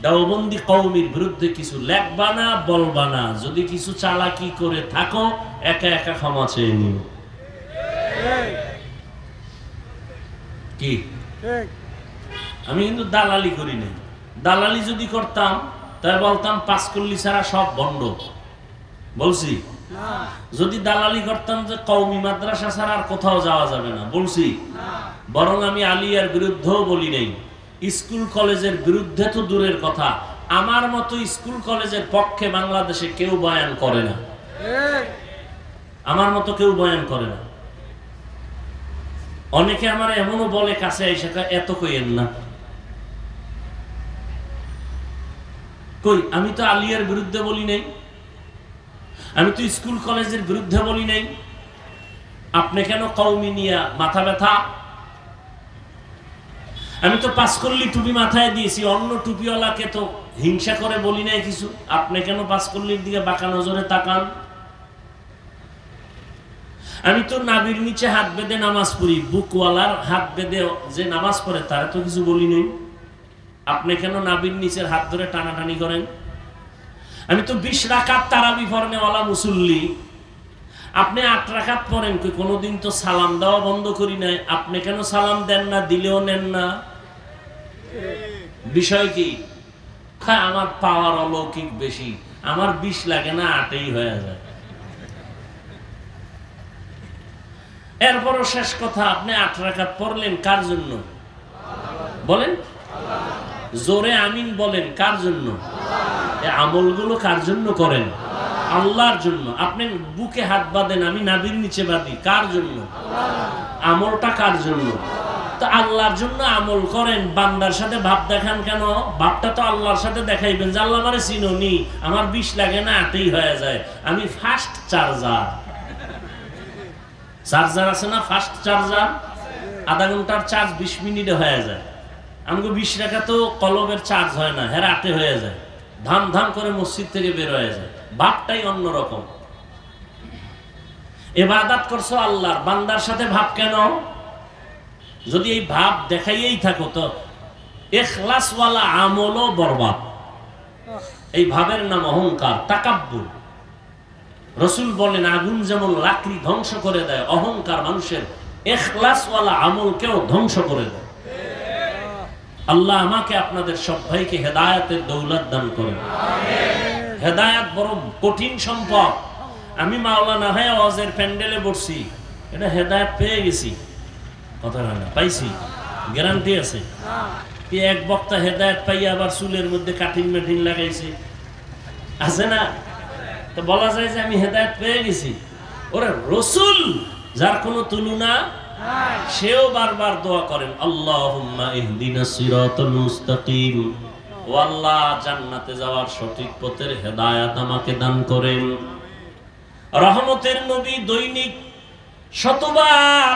দেওবন্দি কওমির বিরুদ্ধে কিছু লেখবা না, বলবা না। যদি কিছু চালাকি করে থাকো, একা একা ক্ষমা চেয়ে নিও। কি? আমি কিন্তু দালালি করি না। দালালি যদি করতাম তাই বলতাম পাঁচকল্লি ছাড়া সব বন্ধ, বলছি? যদি দালালি করতাম যে কওমি মাদ্রাসা ছাড়া আর কোথাও যাওয়া যাবে না, বলছি? বরং আমি আলিয়ার বিরুদ্ধেও বলি নাই, স্কুল কলেজের বিরুদ্ধে তো দূরের কথা, আমার মতো স্কুল কলেজের পক্ষে বাংলাদেশে কেউ বয়ান করে না। আমার মতো কেউ বয়ান করে না। অনেকে আমার এমনও বলে কাছে এসে, এত কইেন না। কই, আমি তো আলিয়ার বিরুদ্ধে বলি নাই, আমি তো স্কুল কলেজের বিরুদ্ধে বলি নাই। আপনি কেন কওমি নিয়া মাথা ব্যথা? আমি তো পাঁচকল্লি টুপি মাথায় দিয়েছি, অন্য টুপিওয়ালাকে তো হিংসা করে বলি নাই কিছু। আপনি কেন পাঁচকল্লির দিকে বাঁকা নজরে তাকান? আমি তো নাবির নিচে হাত বেঁধে নামাজ পড়ি, বুকওয়ালার হাত বেঁধে যে নামাজ পড়ে তারা তো কিছু বলি নাই। আপনি কেন নাবির নিচের হাত ধরে টানাটানি করেন? আমি তো 20 রাকাত তারাবি পড়নেওয়ালা মুসল্লি, আপনি 8 রাকাত পড়েন, কোনোদিন তো সালাম দেওয়া বন্ধ করি নাই, আপনি কেন সালাম দেন না, দিলেও নেন না? বিষয় কি? আমার পাওয়ার অলৌকিক বেশি, আমার 20 লাগে না, 8ই হয়ে যায়। এরপরও শেষ কথা, আপনি 8 রাকাত পড়লেন কার জন্য বলেন? জোরে আমিন বলেন, কার জন্য? এই আমলগুলো কার জন্য করেন? আল্লাহর জন্য। আপনি বুকে হাত বাঁধেন, আমি নাভির নিচে বাঁধি, কার জন্য? আমলটা কার জন্য? তো আল্লাহর জন্য আমল করেন, বান্দার সাথে ভাব দেখান কেন? ভাবটা তো আল্লাহর সাথে দেখাইবেন যে আল্লাহ আমারে চিনোনি, আমার 20 লাগে না, 8ই হয়ে যায়, আমি ফাস্ট চার্জার। চার্জার আছে না, ফাস্ট চার্জার, আধা ঘন্টার চার্জ 20 মিনিটে হয়ে যায়। আমাকে 20 টাকা তো কলবের চার্জ হয় না, হেরা 8 হয়ে যায়, ধাম ধাম করে মসজিদ থেকে বের হয়ে যায়। ভাবটাই অন্যরকম। ইবাদত করছো আল্লাহর, বান্দার সাথে ভাব কেন? যদি এই ভাব দেখাইয়েই থাকো তো ইখলাসওয়ালা আমলও বরবাদ। এই ভাবের নাম অহংকার, তাকাব্বুর। রাসূল বলেন আগুন যেমন লাকড়ি ধ্বংস করে দেয়, অহংকার মানুষের ইখলাসওয়ালা আমলকেও ধ্বংস করে দেয়। আল্লাহ আমাকে আপনাদের সব ভাইকে হেদায়েতের দৌলত দান করেন। হেদায়েত বড় কঠিন সম্পদ। আমি মাওলানা হয়ে ওয়াজের প্যান্ডেলে বসছি, এটা হেদায়েত পেয়ে গেছি, কথা না পাইছি, গ্যারান্টি আছে কি? এক বক্তা হেদায়েত পাইয়া আবার চুলের মধ্যে কাটিং মেটিং লাগাইছে, আছে না? তো বলা যায় যে আমি হেদায়েত পেয়ে গেছি? ওরে রাসূল যার কোনো তুলনা, সেও বারবার দোয়া করেন, আল্লাহুম্মা ইহদিনাস সিরাতাল মুস্তাকিম, ও আল্লাহ জান্নাতে যাওয়ার সঠিক পথের হেদায়েত আমাকে দান করেন। রহমতের নবী দৈনিক শতবার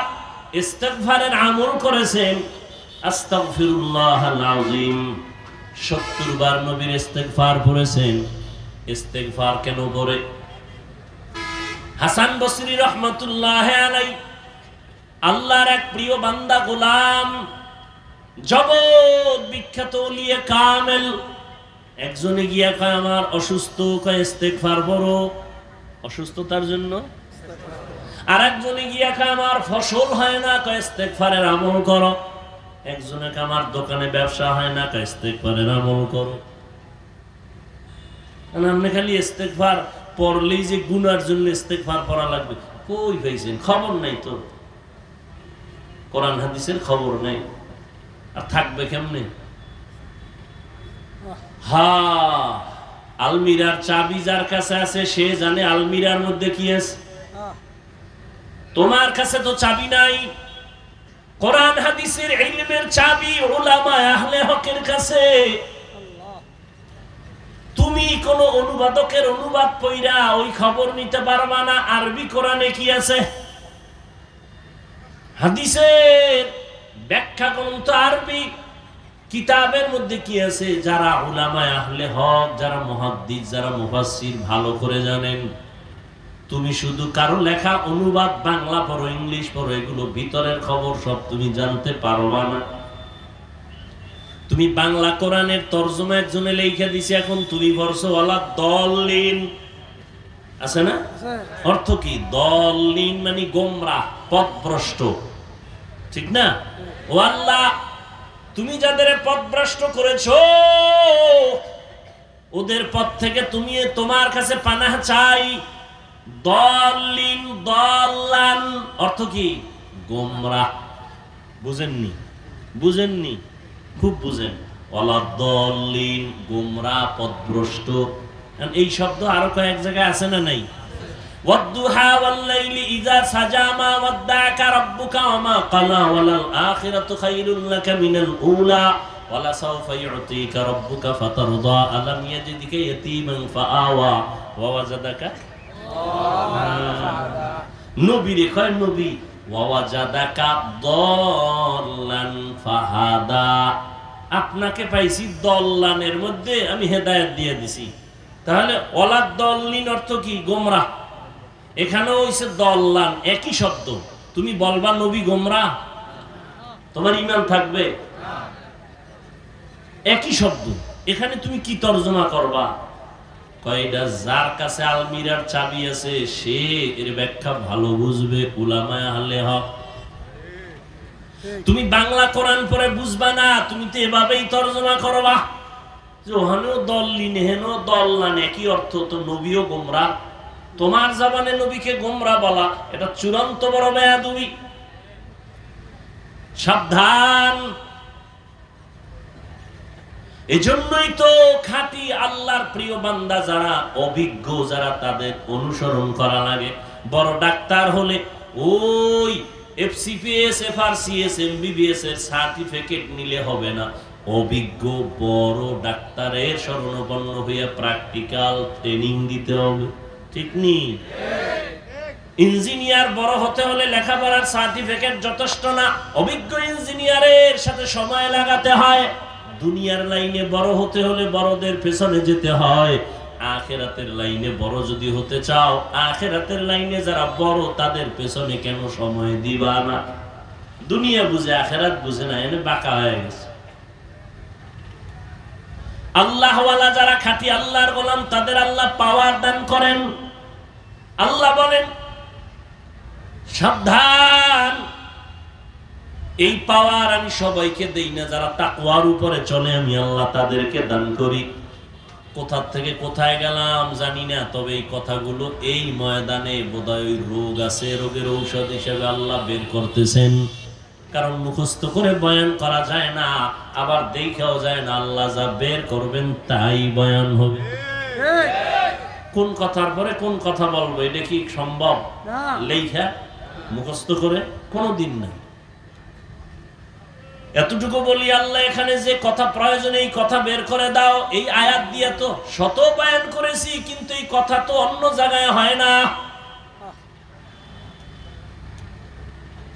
ইস্তিগফারের আমল করেছেন, আস্তাগফিরুল্লাহাল আযীম 70 বার নবীর ইস্তিগফার পড়েছেন। ইস্তিগফার কেন করে? হাসান বসরি রহমাতুল্লাহি আলাইহি আল্লাহর এক প্রিয় বান্দা গোলাম, জগৎ বিখ্যাত ওলিয়ে কামেল, একজনে গিয়া কয় আমার অসুস্থ, কয় ইস্তিগফার বড় অসুস্থতার জন্য। আর একজনে গিয়া কয় আমার ফসল হয় না, কয় ইস্তিগফারের আমল করো। একজনে কয় আমার দোকানে ব্যবসা হয় না, কয় ইস্তিগফারের আমল করো। আপনি খালি ইস্তিগফার পড়লেই যে গুনার জন্য ইস্তিগফার পড়া লাগবে, কই পাইছেন? খবর নাই তো, কোরআন হাদিসের খবর নেই, আর থাকবে কেমনে? আলমিরার চাবি যার কাছে আছে সে জানে আলমিরার মধ্যে কি আছে। তোমার কাছে তো চাবি নাই। কোরআন হাদিসের ইলমের চাবি উলামা আহলে হকের কাছে। তুমি কোন অনুবাদকের অনুবাদ পড়া ওই খবর নিতে পারবা না আরবি কোরআনে কি আছে। হাদিসের ব্যাখ্যা গ্রন্থ আরবি কিতাবের মধ্যে কি আছে, যারা উলামায়ে আহলে হক, যারা মুহাদ্দিস, যারা মুফাসসির ভালো করে জানেন। তুমি শুধু কারো লেখা অনুবাদ বাংলা পড়ো, ইংলিশ পড়ো, এগুলো ভিতরের খবর সব তুমি জানতে পারবা না। তুমি বাংলা কোরআনের তরজমা একজনে লেখা দিছে, এখন তুমি পড়ছো ওয়ালা দলিন, আছে না? অর্থ কি? দলিন মানে গোমরাহ, পথভ্রষ্ট, ঠিক না? ও আল্লাহ, তুমি যাদের পথভ্রষ্ট করেছো ওদের পথ থেকে তুমি তোমার কাছে পানাহ চাই। দলিন দলান অর্থ কি? গোমরাহ। বুঝেননি? বুঝেননি? খুব বুঝেন। ওয়ালা দলিন, গোমরাহ, পথভ্রষ্ট। এই শব্দ আরো কয়েক জায়গায় আছে না নাই? ওয়াদ-দুহা ওয়াল-লাইলি ইযা সাজা মা ওয়াদ্দা'আকা রাব্বুকা ওয়া মা ক্বালা ওয়ালাল আখিরাতু খায়রুল লাকা মিনাল উলা ওয়ালা সাওফা ইউ'তিকা রাব্বুকা ফাতারদা আলাম ইয়াজিদকা ইয়াতীমান ফাআওয়া ওয়া ওয়াজাদাকা নবীরে কয় নবী ওয়া ওয়াজাদাকা দাল্লান ফাহাদা, আপনাকে পাইছি দল্লানের মধ্যে, আমি হেদায়েত দিয়ে দিছি। তাহলে ওয়ালা দল্লিন অর্থ কি? গোমরাহ। এখানেও হইছে দল্লান, একই শব্দ। তুমি বলবা নবী গোমরাহ, তোমার ঈমান থাকবে? একই শব্দ। এখানে তুমি কি তরজমা করবা? কয়টা যার কাছে আলমিরার চাবি আছে সে এর ব্যাখ্যা ভালো বুঝবে, উলামায়ে আহলে হক। তুমি বাংলা কোরআন পড়ে বুঝবা না, তুমি তো এভাবেই তরজমা করবা যে ওখানেও দল লিনে হেনো দল না, একই অর্থ। তো নবীও গোমরাহ, তোমার জবানে নবীকে গোমরাহ বলা এটা চূড়ান্ত বড় বেয়াদবি। সাবধান। এজন্যই তো খাঁটি আল্লাহর প্রিয় বান্দা যারা অভিজ্ঞ, যারা তাদের অনুসরণ করা লাগে। বড় ডাক্তার হলে ওই এফসিপিএস, এফআরসিএস, এমবিবিএস এর সার্টিফিকেট নিলে হবে না। অভিজ্ঞ বড় ডাক্তারের শরণাপন্ন হয়ে প্র্যাকটিক্যাল ট্রেনিং দিতে হবে, ঠিক নেই? ইঞ্জিনিয়ার বড় হতে হলে লেখাপড়ার সার্টিফিকেট যথেষ্ট না, অভিজ্ঞ ইঞ্জিনিয়ারের সাথে সময় লাগাতে হয়। দুনিয়ার লাইনে বড় হতে হলে বড়দের পেছনে যেতে হয়। আখিরাতের লাইনে বড় যদি হতে চাও, আখিরাতের লাইনে যারা বড় তাদের পেছনে কেন সময় দিবা না? দুনিয়া বুঝে আখিরাত বুঝে না, এনে বাঁকা হয়ে গেছে। আল্লাহওয়ালা যারা খাঁটি আল্লাহর গোলাম তাদের আল্লাহ পাওয়ার দান করেন। আল্লাহ বলেন সাবধান, এই পাওয়ার আমি সবাইকে দেই না, যারা তাকওয়ার উপরে চলে আমি আল্লাহ তাদেরকে দান করি। কোথা থেকে কোথায় গেলাম জানি না, তবে এই কথাগুলো এই ময়দানে বোধহয় রোগ আছে, রোগের ঔষধ হিসেবে আল্লাহ বের করতেছেন। কারণ মুখস্থ করে বয়ান করা যায় না, আবার দেখাও যায় না। আল্লাহ যা বের করবেন তাই বয়ান হবে। কোন কথার পরে কোন কথা বলবো এটা কি সম্ভব? লেখা মুখস্থ করে কোনোদিন না। এতটুকু বলি, আল্লাহ এখানে যে কথা প্রয়োজন এই কথা বের করে দাও, এই আয়াত দিয়ে তো শত বয়ান করেছি, কিন্তু এই কথা তো অন্য জায়গায় হয় না।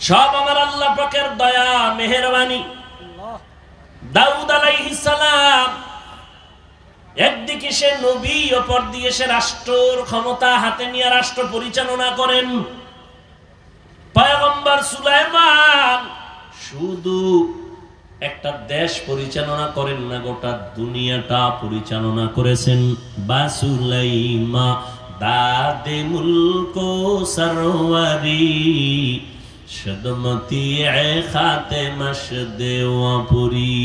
সব আমার আল্লাহ পাকের দয়া মেহেরবানি। দাউদ আলাইহিস সালাম একদিকে সে নবী, অপর দিকে সে রাষ্ট্রের ক্ষমতা হাতে নিয়ে রাষ্ট্র পরিচালনা করেন। পয়গম্বর সুলাইমান শুধু একটা দেশ পরিচালনা করেন না, গোটা দুনিয়াটা পরিচালনা করেছেন। বাসুলাইমা দাদে মুলকো সরওয়ারি সদমতি খাতে মশদেওয়াপুরি।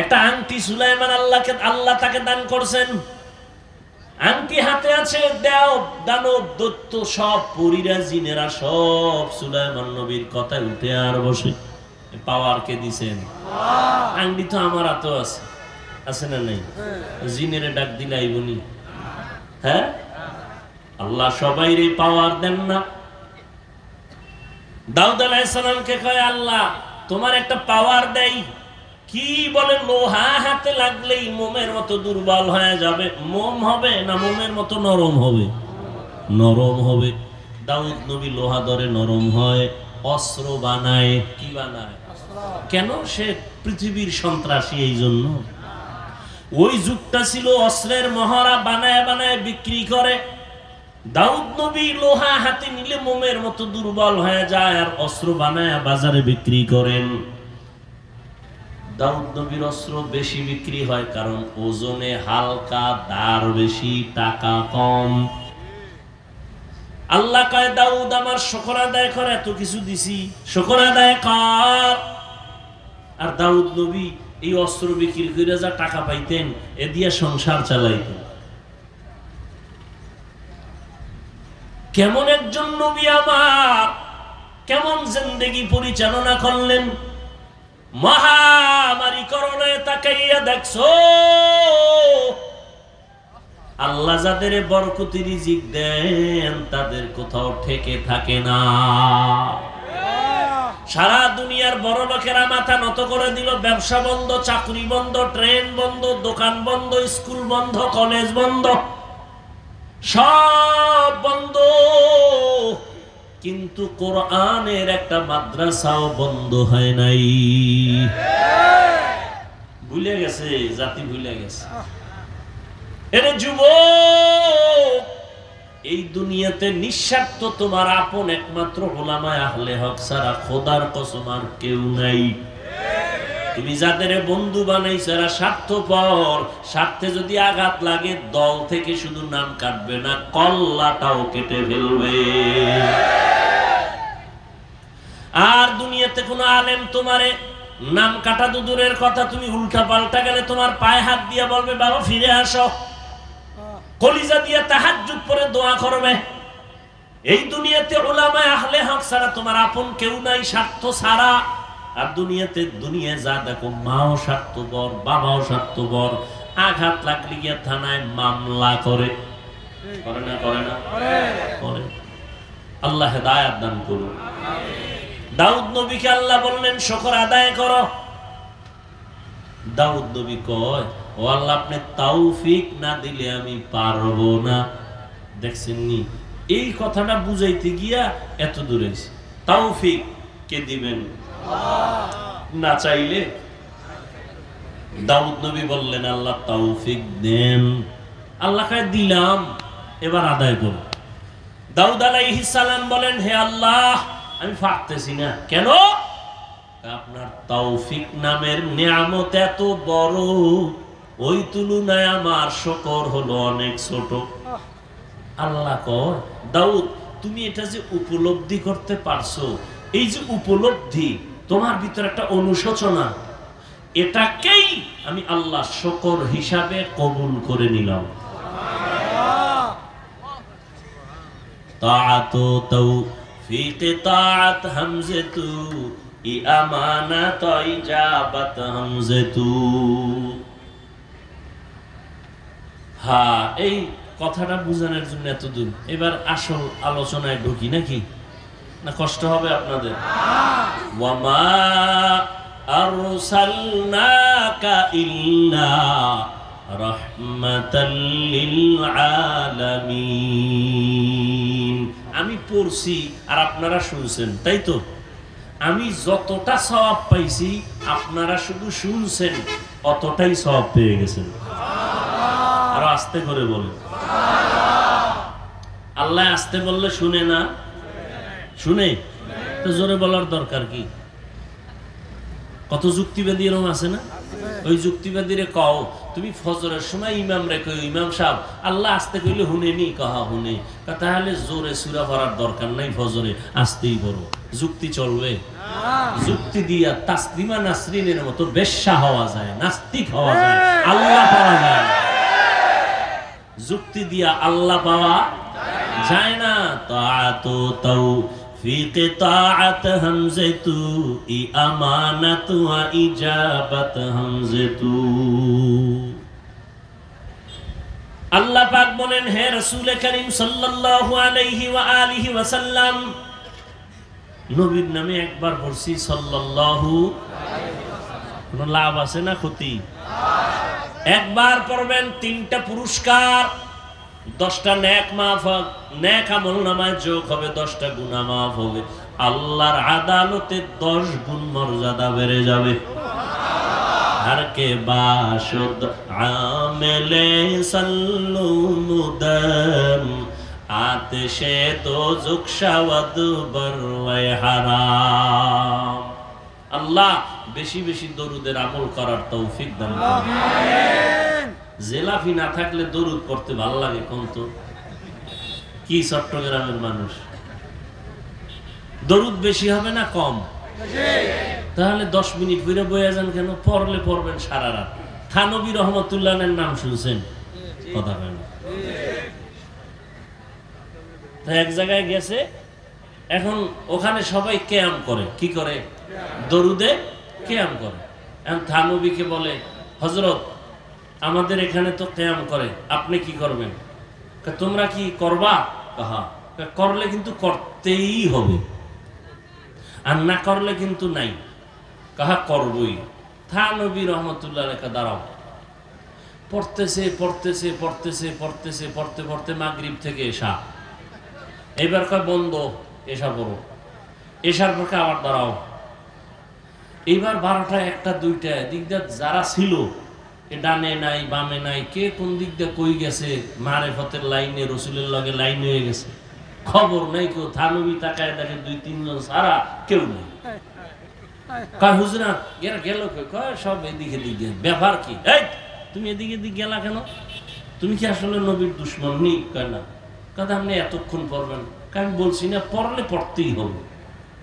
একটা আংটি সুলাইমান আল্লাহ তাকে দান করছেন। আংটি হাতে আছে, দেও দানব দৈত্য সব পরীরা জিনেরা সব সুলাইমান নবীর কথায় উঠে আর বসে। পাওয়ার কে দিছেন? আংটি তো আমার হাতেও আছে, আছে না নাই? জিনেরে ডাক দিলে আইবনি? হ্যাঁ, আল্লাহ সবাইরে পাওয়ার দেন না। দাউদ আলাইহিস সালামকে কয় আল্লাহ তোমার একটা পাওয়ার দেই। কি বলে? লোহা হাতে লাগলেই মোমের মতো দুর্বল হয়ে যাবে। মোম হবে না মোমের মতো নরম হবে? নরম হবে। দাউদ নবী লোহা ধরে নরম হয়, অস্ত্র বানায়। কি বানায়? কেন? সে পৃথিবীর সন্ত্রাসী, এই জন্য। ওই যুগটা ছিল অস্ত্রের মহড়া, বানায় বানায় বিক্রি করে। দাউদ নবী লোহা হাতে নিলে মোমের মতো দুর্বল হয়ে যায়, আর অস্ত্র বানায় বাজারে বিক্রি করেন। দাউদ নবীর অস্ত্র বেশি বিক্রি হয় কারণ ওজনে হালকা, দার বেশি, টাকা কম। আল্লাহ কয় দাউদ আমার শুকর আদায় কর, এত কিছু দিছি, শুকর আদায় কর। আর দাউদ নবী এই অস্ত্র বিক্রি করে যা টাকা পাইতেন এ দিয়ে সংসার চালাইতেন। কেমন একজন নবী আমার, কেমন জিন্দেগি পরিচালনা করলেন। মহামারী করোনায় তাকাইয়া দেখছো আল্লাহ যাদের বরকতি রিজিক দেন তাদের কোথাও ঠেকে থাকে না। সারা দুনিয়ার বড় লোকেরা মাথা নত করে দিল। ব্যবসা বন্ধ, চাকরি বন্ধ, ট্রেন বন্ধ, দোকান বন্ধ, স্কুল বন্ধ, কলেজ বন্ধ, সব বন্ধ। কিন্তু কোরআনের একটা মাদ্রাসাও বন্ধ হয় নাই। ভুলে গেছে জাতি, ভুলে গেছে। এরে যুবক, এই দুনিয়াতে নিঃস্বার্থ তোমার আপন একমাত্র উলামায়ে আহলে হক ছাড়া খোদার কসম আর কেউ নাই। তুমি যাদের বন্ধু বানাইছো এরা স্বার্থপর, স্বার্থে যদি আঘাত লাগে দল থেকে শুধু নাম কাটবে না, কল্লাটাও কেটে ফেলবে। আর দুনিয়াতে কোনো আলেম তোমারে নাম কাটা তো দূরের কথা, তুমি উল্টা পাল্টা গেলে তোমার পায়ে হাত দিয়া বলবে বাবা ফিরে আসো, কলিজা দিয়া তাহাজ্জুদ পড়ে দোয়া করবে। এই দুনিয়াতে উলামায়ে আহলে হক ছাড়া তোমার আপন কেউ নাই, স্বার্থ ছাড়া। আর দুনিয়াতে দুনিয়ায় যা দেখো, মাও স্বার্থপর, বাবাও স্বার্থপর। আঘাত লাগলে গিয়া থানায় মামলা করে, করে না করে না করে। আল্লাহ হেদায়েত দান করুন। দাউদ নবীকে আল্লাহ বললেন শুকর আদায় করো। দাউদ নবী কয় ও আল্লাহ আপনি তৌফিক না দিলে আমি পারবো না। দেখছেন নি এই কথাটা বুঝাইতে গিয়া এত দূরে। তৌফিক কে দিবেন? না চাইলে। দাউদ নবী বললেন আল্লাহ তৌফিক দেন। আল্লাহকে দিলাম, এবার আদায় করো। দাউদ আলাইহিস সালাম বলেন হে আল্লাহ আমি পারতেছি না। কেন? আপনার তৌফিক নামের নিয়ামত এত বড়, ওই তুলনায় আমার শুকর হলো অনেক ছোট। আল্লাহ কয় দাউদ তুমি এটা যে উপলব্ধি করতে পারছো, এই যে উপলব্ধি তোমার ভিতরে একটা অনুশোচনা, এটাকেই আমি আল্লাহ শুকর হিসাবে কবুল করে নিলাম। তাআতু তৌফিক তাআত হামজাতু ই আমানাত ইজাবাত হামজাতু। হ্যাঁ এই কথাটা বুঝানোর জন্য এত দূর। এবার আসল আলোচনায় ঢুকি নাকি? না কষ্ট হবে আপনাদের? ওয়ামা আরসালনাকা ইল্লা রাহমাতাল লিল আলামিন। আমি পড়ছি আর আপনারা শুনছেন, তাই তো? আমি যতটা সওয়াব পাইছি আপনারা শুধু শুনছেন, অতটাই সওয়াব পেয়ে গেছেন। আর আস্তে করে বলেন। আল্লাহ আস্তে বললে শুনে না? শুনে। তো জোরে বলার দরকার কি? কত যুক্তিবাদী এরকম আছে না? ওই যুক্তিবাদীরে কও তুমি ফজরের সময় ইমাম রেখো, ইমাম সাহেব আল্লাহ আস্তে কইলে হুনেনি, কহা হুনে। তাহলে জোরে সূরা পড়ার দরকার নাই, ফজরে আস্তেই পড়ো। যুক্তি চলবে? যুক্তি দিয়া তাসলিমা নাসরিনের মতো বেশ্যা হওয়া যায়, নাস্তিক হওয়া যায়, আল্লাহ পাওয়া যায়। যুক্তি দিয়া আল্লাহ পাওয়া যায় না। তাআতু তৌফিক তাআত হামজাতু ই আমানাতু ওয়া ইজাবাত হামজাতু। আল্লাহ পাক বলেন হে রাসূল করিম সাল্লাল্লাহু আলাইহি ওয়া আলিহি ওয়াসাল্লাম, নবীর নামে একবার পড়ছি সাল্লাল্লাহু, কোনো লাভ আছে না ক্ষতি? একবার পড়বেন 3টা পুরস্কার, 10টা নেক মাফ, নেক আমল নামায় যোগ হবে, 10টা গুনাহ মাফ হবে, আল্লাহর আদালতে 10 গুণ মর্যাদা বেড়ে যাবে। हर के बाशुद आमिले सल्लु मुदम आतिशे दोज़ुख शवद बरवे हराम। আল্লাহ বেশি বেশি দরুদের আমল করার তৌফিক দান করুন। আমিন। জেলাফি না থাকলে দরুদ পড়তে ভালো লাগে কোন তো? কি চট্টগ্রামের মানুষ দরুদ বেশি হবে না কম? তাহলে 10 মিনিট পরে বইয়া যান কেন? পড়লে পড়বেন সারা রাত। থানবী রহমতুল্লাহের নাম শুনছেন? কথা কেন? তো এক জায়গায় গেছে, এখন ওখানে সবাই কিয়াম করে। কি করে? দরুদে কিয়াম করে। এখন থানবীকে বলে হযরত আমাদের এখানে তো কিয়াম করে, আপনি কি করবেন? তোমরা কি করবা? হ্যাঁ। করলে কিন্তু করতেই হবে, আর না করলে কিন্তু নাই। কাহা করবই। থানবী রহমতুল্লাহ লেখা দাঁড়াও। পড়তেছে পড়তেছে পড়তেছে পড়তেছে পড়তে পড়তে মাগরিব থেকে এশা, এবার কয় বন্ধ, এশা পড়ো। এশার পর আবার দাঁড়াও। এইবার 12টা 1টা 2টা দিক দিয়ে যারা ছিল ডানে নাই বামে নাই, কে কোন দিক দিয়ে কই গেছে, মারেফতের লাইনে রসুলের লগে লাইন হয়ে গেছে, খবর নাই কেউ। থানবী তাকায় দেখে 2-3 জন সারা কেউ নেই। কয় হুজুরা এরা গেল কয় সব এদিকে দিকে ব্যাপার কি? এই তুমি এদিকে দিক গেলা কেন? তুমি কি আসলে নবীর দুশ্মন নেই? কয় না। কথা আপনি এতক্ষণ পড়বেন? আমি বলছি না, পড়লে পড়তেই হবে,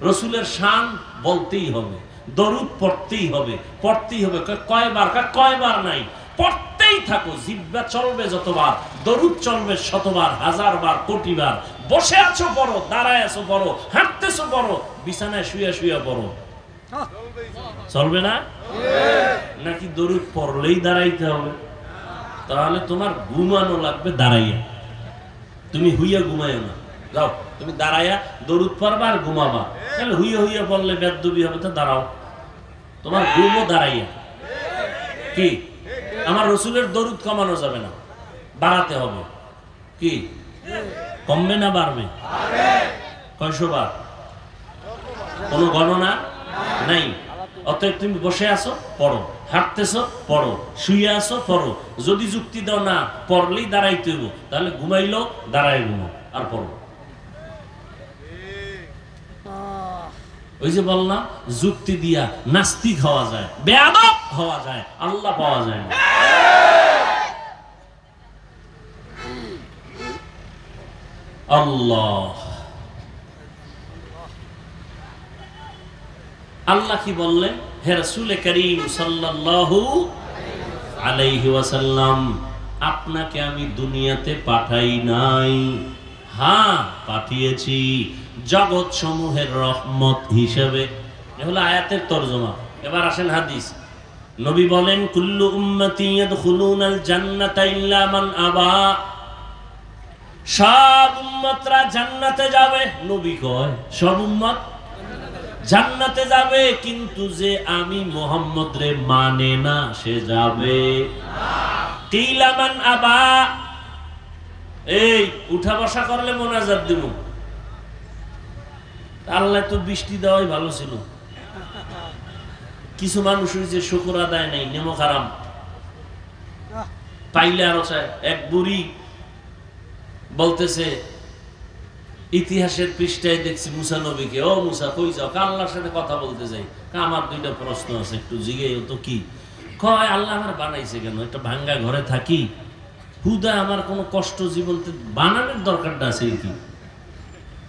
রসুলের শান বলতেই হবে, দরুদ পড়তেই হবে, পড়তেই হবে। কয়বার? কয়বার নাই, পড়তেই থাকো। জিহ্বা চলবে যতবার, দরুদ চলবে শতবার, হাজারবার, কোটিবার। বসে আছো পড়ো, দাঁড়ায় আছো পড়ো, হাঁটতেছো পড়ো, বিছানায় শুয়ে শুয়ে পড়ো। চলবে না? নাকি দরুদ পড়লেই দাঁড়াইতে হবে? তাহলে তোমার ঘুমানো লাগবে দাঁড়াইয়া, তুমি হুইয়া ঘুমাইও না। যাও তুমি দাঁড়াইয়া দরুদ পড়বা আর ঘুমাবা। তাহলে হুইয়া হুইয়া বললে বেদবি হবে, তো দাঁড়াও, তোমার ঘুমও দাঁড়াইয়া। কি আমার রসুলের দরুদ কমানো যাবে না, বাড়াতে হবে। কি কমবে না বাড়বে? কয়শো বার? কোনো গণনা নাই। অতএব তুমি বসে আছো পড়ো, হাঁটতেছো পড়ো, শুয়ে আছো পড়ো। যদি যুক্তি দাও না পড়লেই দাঁড়াইতে হইব, তাহলে ঘুমাইলো দাঁড়াই ঘুমো আর পড়ো। ওই যে বললাম, যুক্তি দিয়া নাস্তিক হওয়া যায়, বেয়াদব হওয়া যায়, আল্লাহ পাওয়া যায় না। আল্লাহ আল্লাহ কি বললেন? হে রাসূল করিম সাল্লাল্লাহু আলাইহি ওয়াসাল্লাম, আপনাকে আমি দুনিয়াতে পাঠাই নাই, হ্যাঁ পাঠিয়েছি জগৎ সমূহের রহমত হিসেবে। এ হলো আয়াতের তরজমা। এবার আসেন হাদিস। নবী বলেন, কুল্লু উম্মতি ইয়াদখুলুনাল জান্নাতা ইল্লা মান আবা, সব উম্মতরা জান্নাতে যাবে। নবী কয় সব উম্মত জান্নাতে যাবে, কিন্তু যে আমি মুহাম্মদ রে মানে না সে যাবে না। কিলা মান আবা, এই উঠা বসা করলে মোনাজাত দিব। আল্লাহ তো বৃষ্টি দেওয়াই ভালো ছিল। কিছু মানুষ যে শুকর আদায় নাই, নেমো খারাম পাইলে আরো চায়। এক বুড়ি বলতেছে, ইতিহাসের পৃষ্ঠায় দেখছি মুসা নবীকে, ও মুসা কই যাও? আল্লাহর সাথে কথা বলতে যাই। আমার দুইটা প্রশ্ন আছে, একটু জিগে। তো কি কয়? আল্লাহ আমার বানাইছে কেন? একটা ভাঙ্গা ঘরে থাকি, হুদা আমার কোনো কষ্ট জীবনতে বানানোর দরকারটা আছে কি?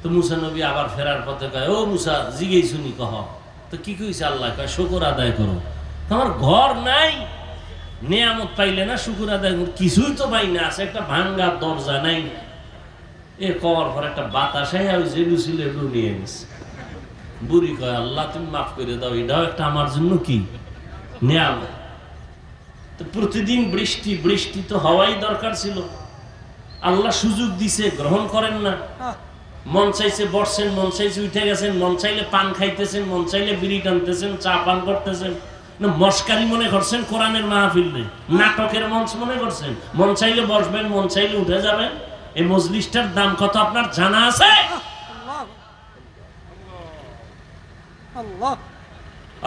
তো মুসা নবী আবার ফেরার পথে কয়, ও মুসা জিগেই শুনি কহ। তো কি কইছে আল্লাহ? কয় শুকর আদায় করো। তোমার ঘর নাই, নিয়ামত পাইলে না শুকর আদায় করো? কিছুই তো পাই না, আছে একটা ভাঙ্গা দরজা নাই। এ কর পর একটা বাতাস ছিল, একটু নিয়ে গেছে। বুড়ি কয়, আল্লাহ তুমি মাফ করে দাও, এটাও একটা আমার জন্য কি নিয়ামত। তো প্রতিদিন বৃষ্টি, বৃষ্টি তো হওয়াই দরকার ছিল। আল্লাহ সুযোগ দিছে, গ্রহণ করেন না। মন চাইছে বসছেন, মন চাইছে উঠে গেছেন, মন চাইলে পান খাইতেছেন, মন চাইলে বিড়ি টানতেছেন, চা পান করতেছেন। না মস্কারি মনে করছেন কোরআনের মাহফিলে, নাটকের মঞ্চ মনে করছেন? মন চাইলে বসবেন, মন চাইলে উঠে যাবেন। এই মজলিসটার দাম কত আপনার জানা আছে?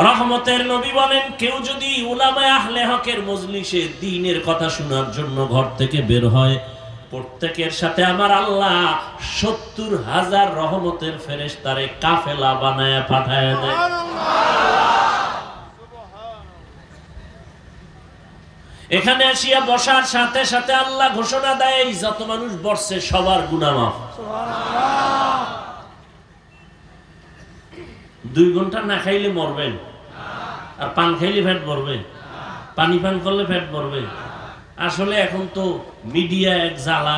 রহমতের নবী বলেন, কেউ যদি উলামায়ে আহলে হকের মজলিসে দ্বীনের কথা শোনার জন্য ঘর থেকে বের হয়, প্রত্যেকের সাথে আমার আল্লাহ ৭০,০০০ রহমতের ফেরেশতারে কাফেলা বানায়া পাঠায় দেয়। এখানে আসিয়া বসার সাথে সাথে আল্লাহ ঘোষণা দেয়, যত মানুষ বসছে সবার গুনাহ মাফ। ২ ঘন্টা না খাইলে মরবেন, আর পান খাইলে ফ্যাট ভরবে, পানি পান করলে ফ্যাট ভরবে। আসলে এখন তো মিডিয়া এক জ্বালা।